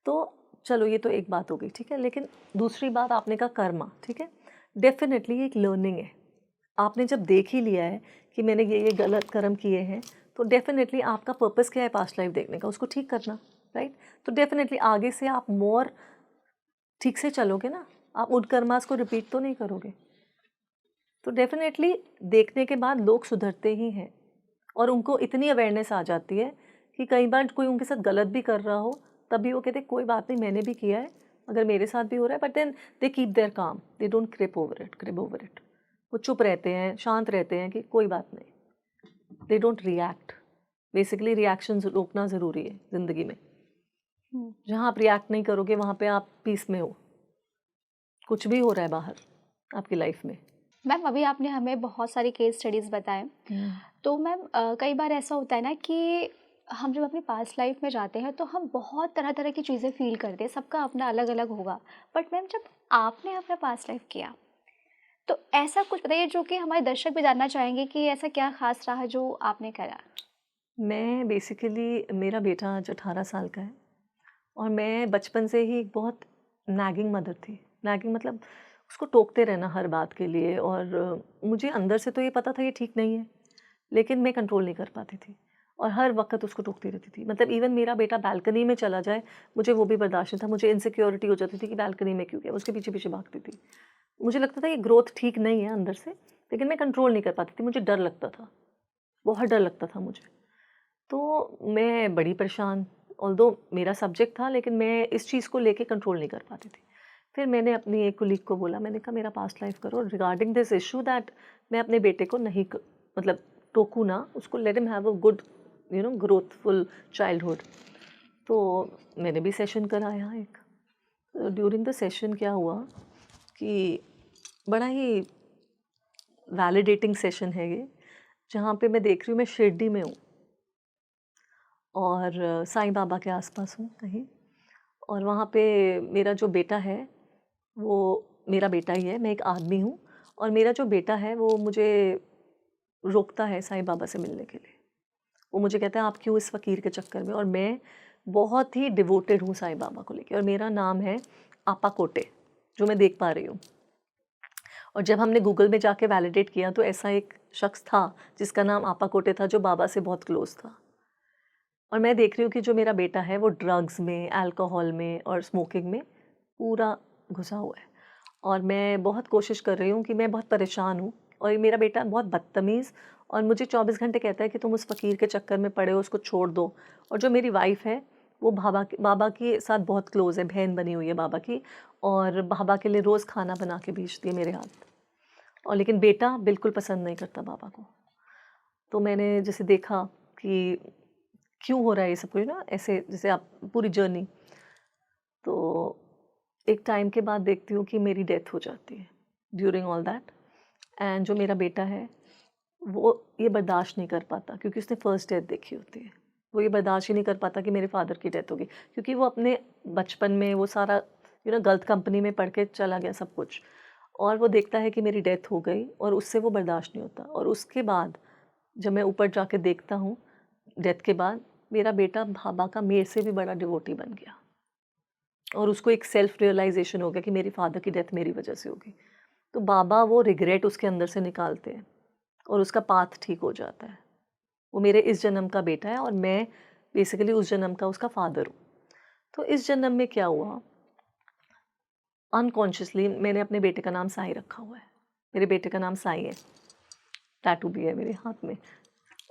तो चलो ये तो एक बात हो गई, ठीक है। लेकिन दूसरी बात आपने कहा कर्मा, ठीक है। डेफिनेटली एक लर्निंग है। आपने जब देख ही लिया है कि मैंने ये गलत कर्म किए हैं, तो डेफिनेटली आपका पर्पस क्या है पास्ट लाइफ देखने का, उसको ठीक करना, राइट। तो डेफिनेटली आगे से आप मोर ठीक से चलोगे ना, आप उन कर्मास को रिपीट तो नहीं करोगे। तो डेफिनेटली देखने के बाद लोग सुधरते ही हैं और उनको इतनी अवेयरनेस आ जाती है कि कई बार कोई उनके साथ गलत भी कर रहा हो तब भी वो कहते कोई बात नहीं, मैंने भी किया है, अगर मेरे साथ भी हो रहा है, but then they keep their काम, they don't creep over it. वो चुप रहते हैं, शांत रहते हैं कि कोई बात नहीं, they don't react. Basically reactions रोकना ज़रूरी है ज़िंदगी में। जहाँ आप रिएक्ट नहीं करोगे वहाँ पे आप पीस में हो, कुछ भी हो रहा है बाहर आपकी लाइफ में। मैम, अभी आपने हमें बहुत सारी केस स्टडीज़ बताए, तो मैम कई बार ऐसा होता है ना कि हम जब अपनी पास्ट लाइफ में जाते हैं तो हम बहुत तरह तरह की चीज़ें फील करते हैं, सबका अपना अलग अलग होगा। बट मैम, जब आपने अपना पास्ट लाइफ किया तो ऐसा कुछ बताइए जो कि हमारे दर्शक भी जानना चाहेंगे कि ऐसा क्या खास रहा जो आपने करा। मैं बेसिकली, मेरा बेटा आज 18 साल का है और मैं बचपन से ही एक बहुत नैगिंग मदर थी। नैगिंग मतलब उसको टोकते रहना हर बात के लिए, और मुझे अंदर से तो ये पता था ये ठीक नहीं है, लेकिन मैं कंट्रोल नहीं कर पाती थी और हर वक्त उसको टोकती रहती थी। मतलब इवन मेरा बेटा बालकनी में चला जाए, मुझे वो भी बर्दाश्त नहीं था। मुझे इनसिक्योरिटी हो जाती थी कि बालकनी में क्यों गया, उसके पीछे पीछे भागती थी। मुझे लगता था ये ग्रोथ ठीक नहीं है अंदर से, लेकिन मैं कंट्रोल नहीं कर पाती थी, मुझे डर लगता था, बहुत डर लगता था मुझे। तो मैं बड़ी परेशान, ऑल्दो मेरा सब्जेक्ट था, लेकिन मैं इस चीज़ को लेके कंट्रोल नहीं कर पाती थी। फिर मैंने अपनी एक कोलीग को बोला, मैंने कहा मेरा पास्ट लाइफ करो रिगार्डिंग दिस इशू, दैट मैं अपने बेटे को नहीं मतलब टोकू ना, उसको let him have a good growthful childhood. तो मैंने भी सेशन कराया एक। ड्यूरिंग द सेशन क्या हुआ कि बड़ा ही वैलिडेटिंग सेशन है ये, जहाँ पे मैं देख रही हूँ मैं शिरडी में हूँ और साईं बाबा के आसपास हूँ कहीं, और वहाँ पे मेरा जो बेटा है वो मेरा बेटा ही है, मैं एक आदमी हूँ, और मेरा जो बेटा है वो मुझे रोकता है साईं बाबा से मिलने के लिए। वो मुझे कहता है आप क्यों इस फ़कीर के चक्कर में, और मैं बहुत ही डिवोटेड हूँ साईं बाबा को लेके, और मेरा नाम है आपा कोटे, जो मैं देख पा रही हूँ। और जब हमने गूगल में जाके वैलिडेट किया तो ऐसा एक शख्स था जिसका नाम आपा कोटे था, जो बाबा से बहुत क्लोज था। और मैं देख रही हूँ कि जो मेरा बेटा है वो ड्रग्स में, अल्कोहल में और स्मोकिंग में पूरा घुसा हुआ है। और मैं बहुत कोशिश कर रही हूँ कि मैं बहुत परेशान हूँ, और ये मेरा बेटा बहुत बदतमीज़, और मुझे 24 घंटे कहता है कि तुम उस फ़कीर के चक्कर में पड़े हो, उसको छोड़ दो। और जो मेरी वाइफ़ है वो बाबा के साथ बहुत क्लोज़ है, बहन बनी हुई है बाबा की, और बाबा के लिए रोज़ खाना बना के भेजती है मेरे हाथ। और लेकिन बेटा बिल्कुल पसंद नहीं करता बाबा को। तो मैंने जैसे देखा कि क्यों हो रहा है ये सब कुछ ना, ऐसे जैसे आप पूरी जर्नी, तो एक टाइम के बाद देखती हूँ कि मेरी डेथ हो जाती है ड्यूरिंग ऑल दैट। एंड जो मेरा बेटा है वो ये बर्दाश्त नहीं कर पाता, क्योंकि उसने फर्स्ट डेथ देखी होती है। वो ये बर्दाश्त ही नहीं कर पाता कि मेरे फादर की डेथ होगी, क्योंकि वो अपने बचपन में वो सारा गलत कंपनी में पढ़ के चला गया सब कुछ, और वो देखता है कि मेरी डेथ हो गई और उससे वो बर्दाश्त नहीं होता। और उसके बाद जब मैं ऊपर जाके देखता हूँ डेथ के बाद, मेरा बेटा बाबा का मेरे से भी बड़ा डिवोटी बन गया, और उसको एक सेल्फ रियलाइजेशन हो गया कि मेरी फादर की डेथ मेरी वजह से होगी। तो बाबा वो रिग्रेट उसके अंदर से निकालते हैं और उसका पाथ ठीक हो जाता है। वो मेरे इस जन्म का बेटा है और मैं बेसिकली उस जन्म का उसका फादर हूँ। तो इस जन्म में क्या हुआ, अनकॉन्शियसली मैंने अपने बेटे का नाम साई रखा हुआ है। मेरे बेटे का नाम साई है, टैटू भी है मेरे हाथ में।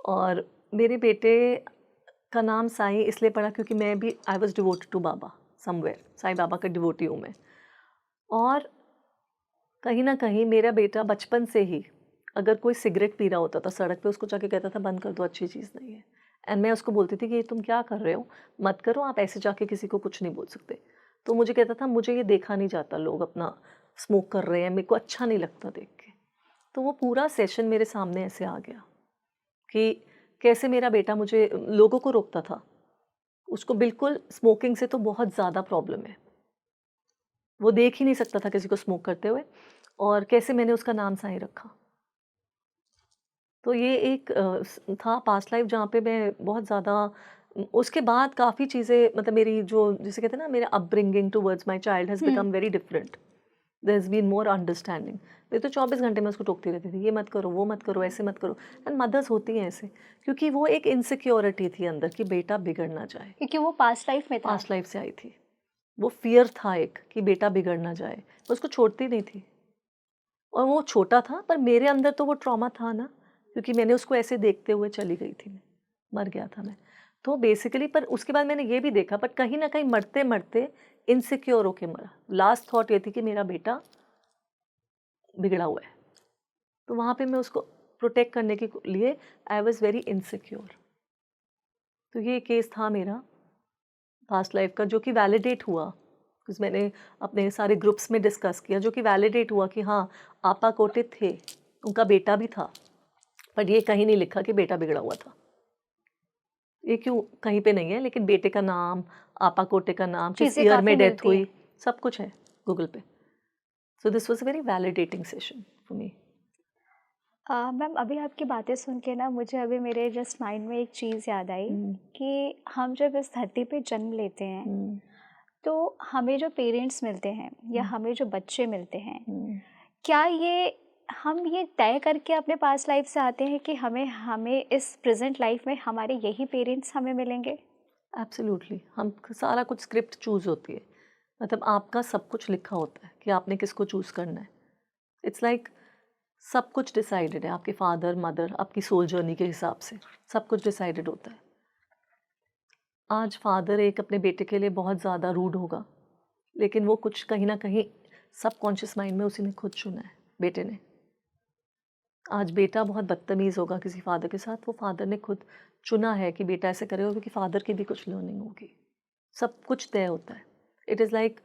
और मेरे बेटे का नाम साईं इसलिए पड़ा क्योंकि मैं भी I was devoted to Baba somewhere, Sai Baba का डिवोटी हूँ मैं। और कहीं ना कहीं मेरा बेटा बचपन से ही अगर कोई सिगरेट पी रहा होता था सड़क पे, उसको जाके कहता था बंद कर दो, अच्छी चीज़ नहीं है। एंड मैं उसको बोलती थी कि ये तुम क्या कर रहे हो, मत करो, आप ऐसे जाके किसी को कुछ नहीं बोल सकते। तो मुझे कहता था मुझे ये देखा नहीं जाता, लोग अपना स्मोक कर रहे हैं, मेरे को अच्छा नहीं लगता देख के। तो वो पूरा सेशन मेरे सामने ऐसे आ गया कि कैसे मेरा बेटा मुझे लोगों को रोकता था। उसको बिल्कुल स्मोकिंग से तो बहुत ज़्यादा प्रॉब्लम है, वो देख ही नहीं सकता था किसी को स्मोक करते हुए, और कैसे मैंने उसका नाम साईं रखा। तो ये एक था पास्ट लाइफ जहाँ पे मैं बहुत ज़्यादा उसके बाद काफ़ी चीज़ें, मतलब मेरी जो जिसे कहते हैं ना, मेरा upbringing towards my child has become very different. There has been more understanding. मैं तो 24 घंटे में उसको टोकती रहती थी, ये मत करो, वो मत करो, ऐसे मत करो। एंड मदर्स होती हैं ऐसे, क्योंकि वो एक इनसिक्योरिटी थी अंदर कि बेटा बिगड़ ना जाए। क्योंकि वो पास्ट लाइफ में था। पास्ट लाइफ से आई थी, वो फियर था एक कि बेटा बिगड़ ना जाए। मैं उसको छोड़ती नहीं थी, और वो छोटा था पर मेरे अंदर तो वो ट्रॉमा था ना, क्योंकि मैंने उसको ऐसे देखते हुए चली गई थी, मैं मर गया था मैं। तो बेसिकली, पर उसके बाद मैंने ये भी देखा, पर कहीं ना कहीं मरते मरते इनसिक्योर होके मरा। लास्ट थॉट ये थी कि मेरा बेटा बिगड़ा हुआ है, तो वहाँ पे मैं उसको प्रोटेक्ट करने के लिए आई वॉज वेरी इनसिक्योर। तो ये केस था मेरा पास्ट लाइफ का, जो कि वैलिडेट हुआ, बिकॉज मैंने अपने सारे ग्रुप्स में डिस्कस किया, जो कि वैलिडेट हुआ कि हाँ, आपा कोटे थे, उनका बेटा भी था, पर ये कहीं नहीं लिखा कि बेटा बिगड़ा हुआ था। ये क्यों कहीं पे नहीं है, लेकिन बेटे का नाम, आपा कोटे का नाम, किस चीज़ें ईयर काफ़ी में डेथ मिलती हुई, हैं। सब कुछ है गूगल पे। So this was a very validating session for me. Ma'am, अभी आपकी बातें सुन के ना मुझे अभी मेरे जस्ट माइंड में एक चीज़ याद आई कि हम जब इस धरती पे जन्म लेते हैं तो हमें जो पेरेंट्स मिलते हैं या हमें जो बच्चे मिलते हैं, क्या ये हम ये तय करके अपने पास्ट लाइफ से आते हैं कि हमें हमें इस प्रेजेंट लाइफ में हमारे यही पेरेंट्स हमें मिलेंगे? एब्सोल्युटली, हम सारा कुछ स्क्रिप्ट चूज होती है, मतलब आपका सब कुछ लिखा होता है कि आपने किसको चूज करना है। इट्स लाइक सब कुछ डिसाइडेड है, आपके फादर मदर, आपकी सोल जर्नी के हिसाब से सब कुछ डिसाइडेड होता है। आज फादर एक अपने बेटे के लिए बहुत ज़्यादा रूड होगा, लेकिन वो कुछ कहीं ना कहीं सबकॉन्शियस माइंड में उसी ने खुद चुना है, बेटे ने। आज बेटा बहुत बदतमीज़ होगा किसी फादर के साथ, वो फादर ने खुद चुना है कि बेटा ऐसे करेगा, क्योंकि फादर की भी कुछ लर्निंग होगी। सब कुछ तय होता है। इट इज़ लाइक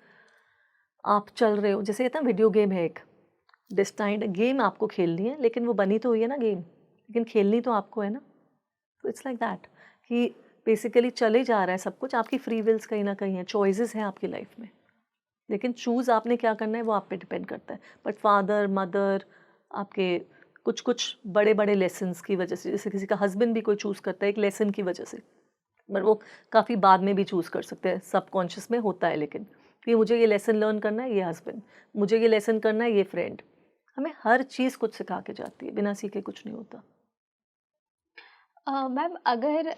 आप चल रहे हो, जैसे कहते हैं वीडियो गेम है एक, डेस्टाइंड गेम आपको खेलनी है, लेकिन वो बनी तो हुई है ना गेम, लेकिन खेलनी तो आपको है ना। तो इट्स लाइक दैट कि बेसिकली चले जा रहा है सब कुछ, आपकी फ्री विल्स कहीं ना कहीं है, चॉइसेस हैं आपकी लाइफ में, लेकिन चूज़ आपने क्या करना है वो आप पे डिपेंड करता है। बट फादर मदर आपके कुछ कुछ बड़े बड़े लेसन्स की वजह से, जैसे किसी का हस्बैंड भी कोई चूज़ करता है एक लेसन की वजह से, बट वो काफ़ी बाद में भी चूज़ कर सकते हैं, सबकॉन्शियस में होता है, लेकिन कि मुझे ये लेसन लर्न करना है, ये हस्बैंड, मुझे ये लेसन करना है, ये फ्रेंड। हमें हर चीज़ कुछ सिखा के जाती है, बिना सीखे कुछ नहीं होता। मैम, अगर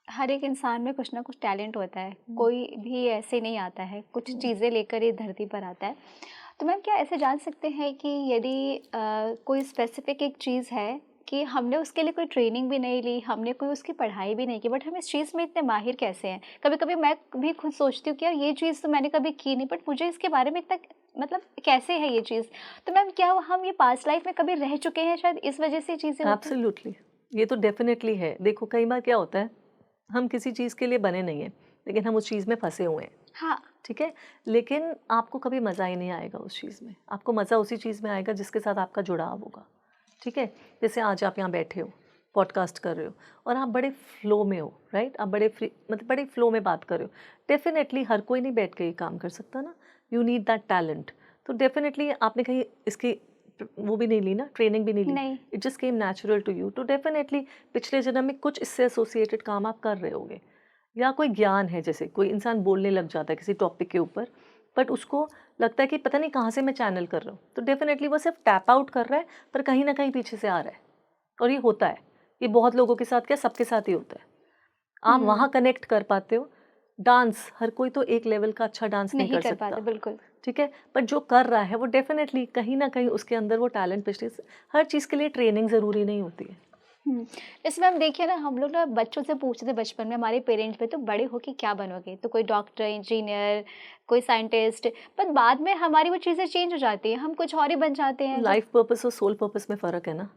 हर एक इंसान में कुछ ना कुछ टैलेंट होता है, कोई भी ऐसे नहीं आता है, कुछ चीज़ें लेकर ये धरती पर आता है। तो मैम, क्या ऐसे जान सकते हैं कि यदि कोई स्पेसिफिक एक चीज़ है कि हमने उसके लिए कोई ट्रेनिंग भी नहीं ली, हमने कोई उसकी पढ़ाई भी नहीं की, बट हम इस चीज़ में इतने माहिर कैसे हैं? कभी कभी मैं भी खुद सोचती हूँ कि यार ये चीज़ तो मैंने कभी की नहीं, बट मुझे इसके बारे में इतना मतलब कैसे है ये चीज़? तो मैम, क्या हम ये पास्ट लाइफ में कभी रह चुके हैं, शायद इस वजह से चीज़ें होती हैं? एब्सोल्युटली, ये तो डेफिनेटली है। देखो कई बार क्या होता है, हम किसी चीज़ के लिए बने नहीं हैं, लेकिन हम उस चीज़ में फंसे हुए हैं, हाँ। ठीक है। लेकिन आपको कभी मज़ा ही नहीं आएगा उस चीज़ में, आपको मज़ा उसी चीज़ में आएगा जिसके साथ आपका जुड़ाव होगा, ठीक है। जैसे आज आप यहाँ बैठे हो, पॉडकास्ट कर रहे हो, और आप बड़े फ्लो में हो, राइट, आप बड़े फ्री, मतलब बड़े फ्लो में बात कर रहे हो। डेफिनेटली हर कोई नहीं बैठ के ये काम कर सकता ना, यू नीड दैट टैलेंट। तो डेफिनेटली आपने कहीं इसकी वो भी नहीं ली ना, ट्रेनिंग भी नहीं ली, नहीं। It just came natural to you. तो डेफिनेटली पिछले जन्म में कुछ इससे एसोसिएटेड काम आप कर रहे होगे, या कोई ज्ञान है, जैसे कोई इंसान बोलने लग जाता है किसी टॉपिक के ऊपर, बट उसको लगता है कि पता नहीं कहाँ से मैं चैनल कर रहा हूँ, तो डेफिनेटली वो सिर्फ टैप आउट कर रहा है, पर कहीं ना कहीं पीछे से आ रहा है। और ये होता है, ये बहुत लोगों के साथ, क्या सबके साथ ही होता है। आप वहाँ कनेक्ट कर पाते हो। डांस, हर कोई तो एक लेवल का अच्छा डांस नहीं नहीं कर कर सकता, पाते, बिल्कुल। ठीक है, बट जो कर रहा है वो डेफिनेटली कहीं ना कहीं उसके अंदर वो टैलेंट पिछले हर चीज़ के लिए ट्रेनिंग ज़रूरी नहीं होती है। जैसे मैम देखिए ना, हम लोग ना बच्चों से पूछते थे बचपन में हमारे पेरेंट्स पे, तो बड़े होके क्या बनोगे, तो कोई डॉक्टर, इंजीनियर, कोई साइंटिस्ट। पर बाद में हमारी वो चीज़ें चेंज हो जाती हैं, हम कुछ और ही बन जाते हैं जो। लाइफ पर्पस और सोल पर्पस में फ़र्क है ना।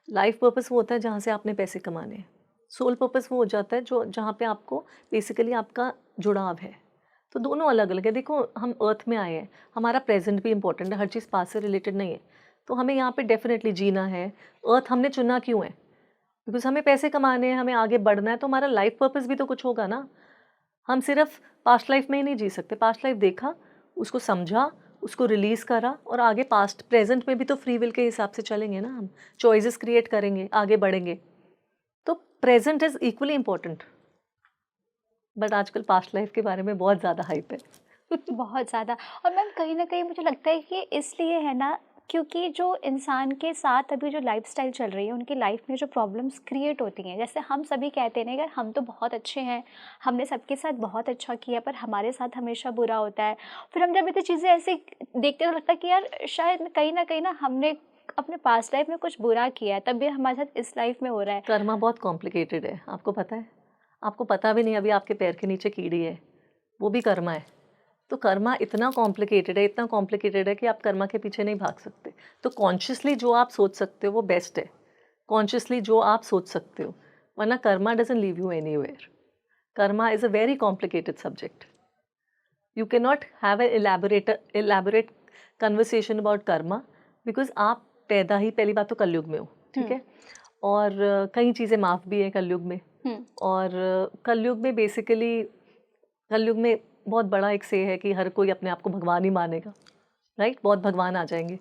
लाइफ पर्पस वो होता है जहाँ से आपने पैसे कमाने हैं। सोल पर्पस वो हो जाता है जो जहाँ पे आपको बेसिकली आपका जुड़ाव है। तो दोनों अलग अलग है। देखो, हम अर्थ में आए हैं, हमारा प्रेजेंट भी इंपॉर्टेंट है, हर चीज़ पास से रिलेटेड नहीं है। तो हमें यहाँ पे डेफिनेटली जीना है। अर्थ हमने चुना क्यों है? बिकॉज हमें पैसे कमाने हैं, हमें आगे बढ़ना है, तो हमारा लाइफ पर्पस भी तो कुछ होगा ना। हम सिर्फ पास्ट लाइफ में ही नहीं जी सकते। पास्ट लाइफ देखा, उसको समझा, उसको रिलीज़ करा, और आगे पास्ट प्रेजेंट में भी तो फ्री विल के हिसाब से चलेंगे ना। हम चॉइसेस क्रिएट करेंगे, आगे बढ़ेंगे। तो present is equally important. But आजकल पास्ट लाइफ के बारे में बहुत ज़्यादा हाइप है। बहुत ज़्यादा। और मैम कहीं न कहीं मुझे लगता है कि इसलिए है ना, क्योंकि जो इंसान के साथ अभी जो लाइफ़स्टाइल चल रही है, उनकी लाइफ़ में जो प्रॉब्लम्स क्रिएट होती हैं, जैसे हम सभी कहते हैं ना, यार हम तो बहुत अच्छे हैं, हमने सबके साथ बहुत अच्छा किया, पर हमारे साथ हमेशा बुरा होता है। फिर हम जब इतनी चीज़ें ऐसे देखते हैं तो लगता है कि यार शायद कहीं न कहीं ना हमने अपने पास्ट लाइफ़ में कुछ बुरा किया है, तब भी हमारे साथ इस लाइफ़ में हो रहा है। कर्मा बहुत कॉम्प्लिकेटेड है, आपको पता है? आपको पता भी नहीं, अभी आपके पैर के नीचे कीड़ी है, वो भी कर्मा है। तो कर्मा इतना कॉम्प्लिकेटेड है, इतना कॉम्प्लिकेटेड है कि आप कर्मा के पीछे नहीं भाग सकते। तो कॉन्शियसली जो आप सोच सकते हो वो बेस्ट है। कॉन्शियसली जो आप सोच सकते हो, वरना Karma doesn't leave you anywhere. Karma is a very complicated subject. You can not have a elaborate conversation about Karma, because आप पैदा ही पहली बात तो कलयुग में हो, ठीक है? और कई चीज़ें माफ़ भी हैं कलयुग में। और कलयुग में बेसिकली, कलयुग में बहुत बड़ा एक से है कि हर कोई अपने आप को भगवान ही मानेगा, राइट? बहुत भगवान आ जाएंगे।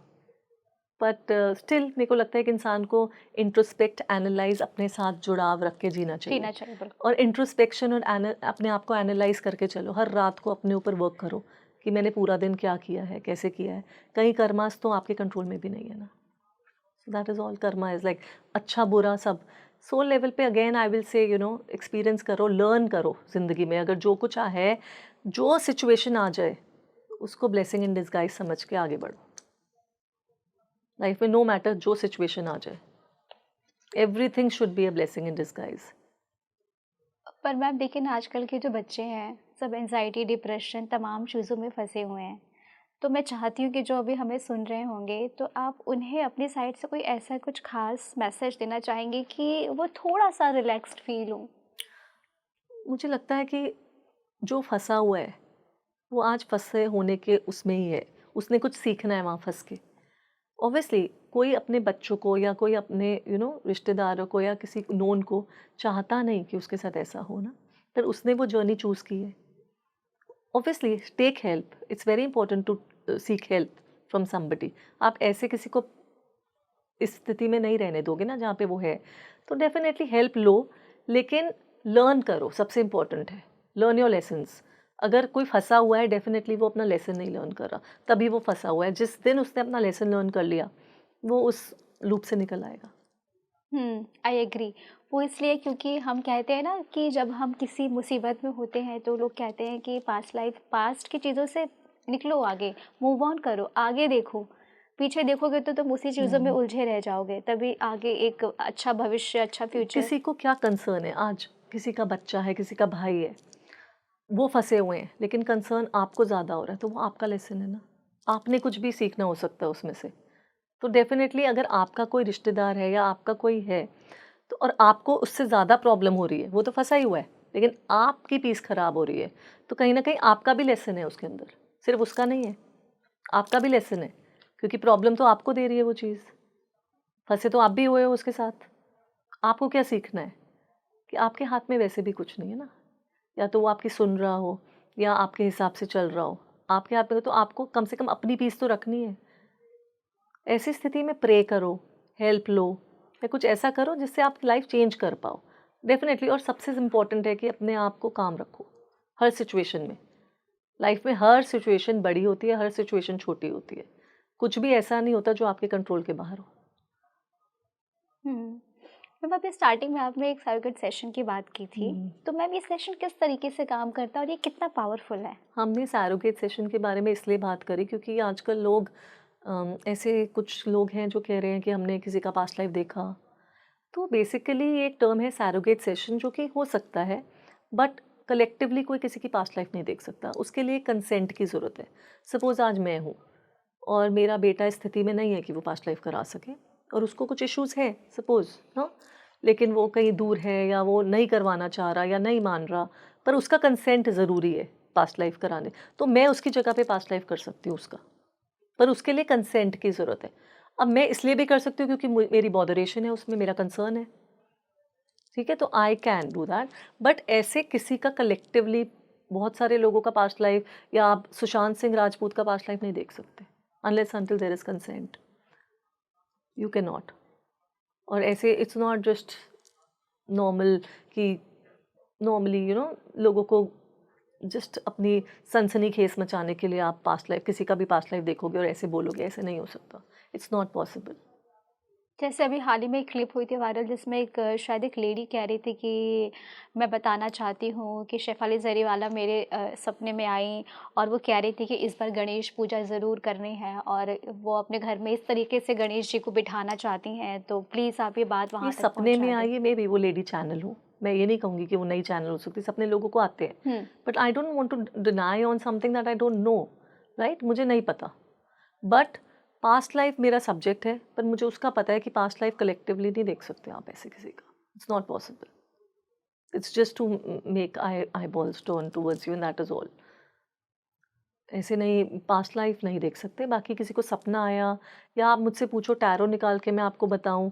बट स्टिल मेरे को लगता है कि इंसान को इंट्रोस्पेक्ट, एनालाइज, अपने साथ जुड़ाव रख के जीना चाहिए। जीना चाहिए, बिल्कुल। और इंट्रोस्पेक्शन और अपने आप को एनालाइज करके चलो। हर रात को अपने ऊपर वर्क करो कि मैंने पूरा दिन क्या किया है, कैसे किया है। कई कर्मास तो आपके कंट्रोल में भी नहीं है ना। So that is all. Karma is like अच्छा बुरा सब सोल लेवल पे। Again I will say, experience करो, लर्न करो ज़िंदगी में। अगर जो कुछ है, जो सिचुएशन आ जाए, उसको ब्लेसिंग इन डिस्गाइज समझ के आगे बढ़ो लाइफ में। नो मैटर जो सिचुएशन आ जाए, everything should be a blessing in disguise. पर मैम देखिए ना, आजकल के जो बच्चे हैं सब एंजाइटी, डिप्रेशन, तमाम चीज़ों में फंसे हुए हैं। तो मैं चाहती हूँ कि जो अभी हमें सुन रहे होंगे, तो आप उन्हें अपनी साइड से कोई ऐसा कुछ खास मैसेज देना चाहेंगे कि वो थोड़ा सा रिलैक्स्ड फील हो। मुझे लगता है कि जो फंसा हुआ है वो आज फंसे होने के उसमें ही है। उसने कुछ सीखना है वहाँ फंस के। ऑब्वियसली कोई अपने बच्चों को या कोई अपने रिश्तेदारों को या किसी नोन को चाहता नहीं कि उसके साथ ऐसा हो ना। पर उसने वो जर्नी चूज़ की है। Obviously take help. It's very important to seek help from somebody. आप ऐसे किसी को इस स्थिति में नहीं रहने दोगे ना जहाँ पे वो है। तो डेफिनेटली हेल्प लो, लेकिन लर्न करो। सबसे इम्पोर्टेंट है लर्न योर लेसन्स। अगर कोई फंसा हुआ है, डेफिनेटली वो अपना लेसन नहीं लर्न कर रहा, तभी वो फंसा हुआ है। जिस दिन उसने अपना लेसन लर्न कर लिया, वो उस लूप से निकल आएगा। I agree. वो इसलिए क्योंकि हम कहते हैं ना कि जब हम किसी मुसीबत में होते हैं तो लोग कहते हैं कि पास्ट की चीज़ों से निकलो, आगे मूव ऑन करो, आगे देखो। पीछे देखोगे तो तुम उसी चीज़ों में उलझे रह जाओगे, तभी आगे एक अच्छा भविष्य, अच्छा फ्यूचर। किसी को क्या कंसर्न है आज? किसी का बच्चा है, किसी का भाई है, वो फंसे हुए हैं, लेकिन कंसर्न आपको ज़्यादा हो रहा है, तो वो आपका लेसन है ना। आपने कुछ भी सीखना हो सकता है उसमें से। तो डेफिनेटली अगर आपका कोई रिश्तेदार है या आपका कोई है, तो और आपको उससे ज़्यादा प्रॉब्लम हो रही है, वो तो फंसा ही हुआ है, लेकिन आपकी पीस खराब हो रही है, तो कहीं ना कहीं आपका भी लेसन है उसके अंदर। सिर्फ उसका नहीं है, आपका भी लेसन है, क्योंकि प्रॉब्लम तो आपको दे रही है वो चीज़। फंसे तो आप भी हुए हो उसके साथ। आपको क्या सीखना है कि आपके हाथ में वैसे भी कुछ नहीं है ना। या तो वो आपकी सुन रहा हो या आपके हिसाब से चल रहा हो, आपके हाथ में, तो आपको कम से कम अपनी पीस तो रखनी है। ऐसी स्थिति में प्रे करो, हेल्प लो, या कुछ ऐसा करो जिससे आप लाइफ चेंज कर पाओ डेफिनेटली। और सबसे इम्पॉर्टेंट है कि अपने आप को काम रखो हर सिचुएशन में। लाइफ में हर सिचुएशन बड़ी होती है, हर सिचुएशन छोटी होती है। कुछ भी ऐसा नहीं होता जो आपके कंट्रोल के बाहर हो। मैम अभी स्टार्टिंग में आपने एक सर्किट सेशन की बात की थी, तो मैम ये सेशन किस तरीके से काम करता है और ये कितना पावरफुल है? हमने सैरोगेट सेशन के बारे में इसलिए बात करी क्योंकि आजकल लोग ऐसे कुछ लोग हैं जो कह रहे हैं कि हमने किसी का पास्ट लाइफ देखा, तो बेसिकली एक टर्म है सैरोगेट सेशन, जो कि हो सकता है, बट कलेक्टिवली कोई किसी की पास्ट लाइफ नहीं देख सकता। उसके लिए कंसेंट की ज़रूरत है। सपोज़ आज मैं हूँ और मेरा बेटा इस स्थिति में नहीं है कि वो पास्ट लाइफ करा सके, और उसको कुछ इश्यूज़ हैं सपोज़, हाँ, लेकिन वो कहीं दूर है या वो नहीं करवाना चाह रहा या नहीं मान रहा, पर उसका कंसेंट ज़रूरी है पास्ट लाइफ कराने, तो मैं उसकी जगह पे पास्ट लाइफ कर सकती हूँ उसका, पर उसके लिए कंसेंट की ज़रूरत है। अब मैं इसलिए भी कर सकती हूँ क्योंकि मेरी बॉदरेशन है, उसमें मेरा कंसर्न है, ठीक है, तो I can do that. But ऐसे किसी का कलेक्टिवली बहुत सारे लोगों का पास्ट लाइफ, या आप सुशांत सिंह राजपूत का पास्ट लाइफ नहीं देख सकते unless until there is consent, you can not. और ऐसे इट्स नॉट जस्ट नॉर्मल कि नॉर्मली लोगों को जस्ट अपनी सनसनीखेज मचाने के लिए आप पास्ट लाइफ, किसी का भी पास्ट लाइफ देखोगे और ऐसे बोलोगे, ऐसे नहीं हो सकता, इट्स नॉट पॉसिबल। जैसे अभी हाल ही में एक क्लिप हुई थी वायरल, जिसमें शायद एक लेडी कह रही थी कि मैं बताना चाहती हूँ कि शेफाली जरीवाला मेरे सपने में आई, और वो कह रही थी कि इस बार गणेश पूजा ज़रूर करनी है, और वो अपने घर में इस तरीके से गणेश जी को बिठाना चाहती हैं, तो प्लीज़ आप ये बात ये वहाँ तक सपने में पहुँचा दें। आई, मे भी वो लेडी चैनल हो, मैं ये नहीं कहूँगी कि वो नई चैनल हो सकती, सपने लोगों को आते हैं, but I don't want to deny on something that I don't know, right, मुझे नहीं पता। बट पास्ट लाइफ मेरा सब्जेक्ट है, पर मुझे उसका पता है कि पास्ट लाइफ कलेक्टिवली नहीं देख सकते आप ऐसे किसी का, it's not possible, it's just to make eyeballs turn towards you and that is all. ऐसे नहीं, पास्ट लाइफ नहीं देख सकते। बाकी किसी को सपना आया, या आप मुझसे पूछो टैरो निकाल के मैं आपको बताऊं,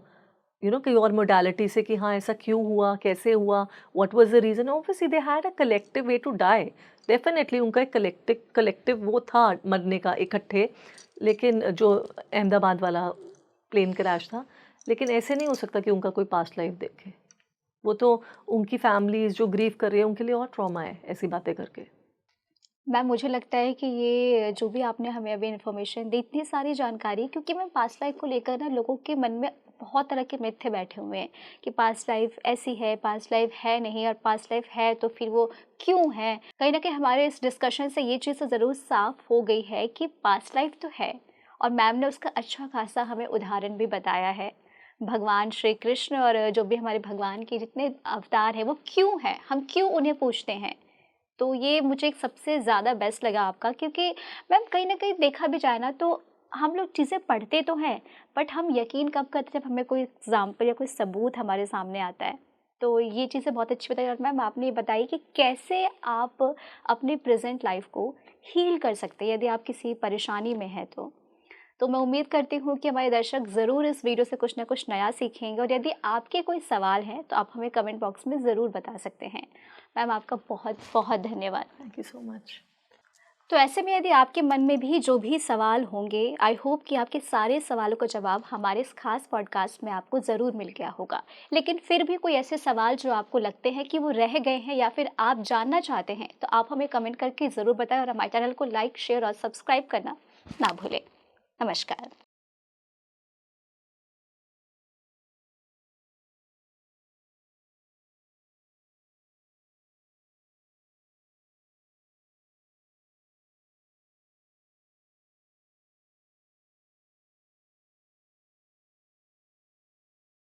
कई और मोडालिटी से कि हाँ ऐसा क्यों हुआ, कैसे हुआ, what was the reason, obviously they had a collective way to die, definitely उनका एक कलेक्टिव वो था मरने का इकट्ठे, लेकिन जो अहमदाबाद वाला प्लेन क्रैश था, लेकिन ऐसे नहीं हो सकता कि उनका कोई पास्ट लाइफ देखे। वो तो उनकी फैमिलीज जो ग्रीव कर रही है उनके लिए और ट्रॉमा है ऐसी बातें करके। मैम, मुझे लगता है कि ये जो भी आपने हमें अभी इन्फॉर्मेशन दी, इतनी सारी जानकारी, क्योंकि मैं पास्ट लाइफ को लेकर ना लोगों के मन में बहुत तरह के मिथ्य बैठे हुए हैं कि पास्ट लाइफ ऐसी है, पास्ट लाइफ है नहीं, और पास्ट लाइफ है तो फिर वो क्यों है। कहीं ना कहीं हमारे इस डिस्कशन से ये चीज़ तो ज़रूर साफ हो गई है कि पास्ट लाइफ तो है, और मैम ने उसका अच्छा खासा हमें उदाहरण भी बताया है। भगवान श्री कृष्ण और जो भी हमारे भगवान के जितने अवतार हैं वो क्यों हैं, हम क्यों उन्हें पूछते हैं, तो ये मुझे एक सबसे ज़्यादा बेस्ट लगा आपका। क्योंकि मैम कहीं न कहीं देखा भी जाए ना, तो हम लोग चीज़ें पढ़ते तो हैं, बट हम यकीन कब करते हैं जब हमें कोई एग्ज़ाम्पल या कोई सबूत हमारे सामने आता है। तो ये चीज़ें बहुत अच्छी बताई, और मैम आपने ये बताई कि कैसे आप अपनी प्रेज़ेंट लाइफ़ को हील कर सकते हैं यदि आप किसी परेशानी में हैं तो। तो मैं उम्मीद करती हूँ कि हमारे दर्शक ज़रूर इस वीडियो से कुछ ना कुछ नया सीखेंगे, और यदि आपके कोई सवाल हैं तो आप हमें कमेंट बॉक्स में ज़रूर बता सकते हैं। मैम, आपका बहुत बहुत धन्यवाद। Thank you so much. तो ऐसे में यदि आपके मन में भी जो भी सवाल होंगे, आई होप कि आपके सारे सवालों का जवाब हमारे इस खास पॉडकास्ट में आपको ज़रूर मिल गया होगा। लेकिन फिर भी कोई ऐसे सवाल जो आपको लगते हैं कि वो रह गए हैं या फिर आप जानना चाहते हैं, तो आप हमें कमेंट करके ज़रूर बताएं, और हमारे चैनल को लाइक, शेयर और सब्सक्राइब करना ना भूलें। नमस्कार।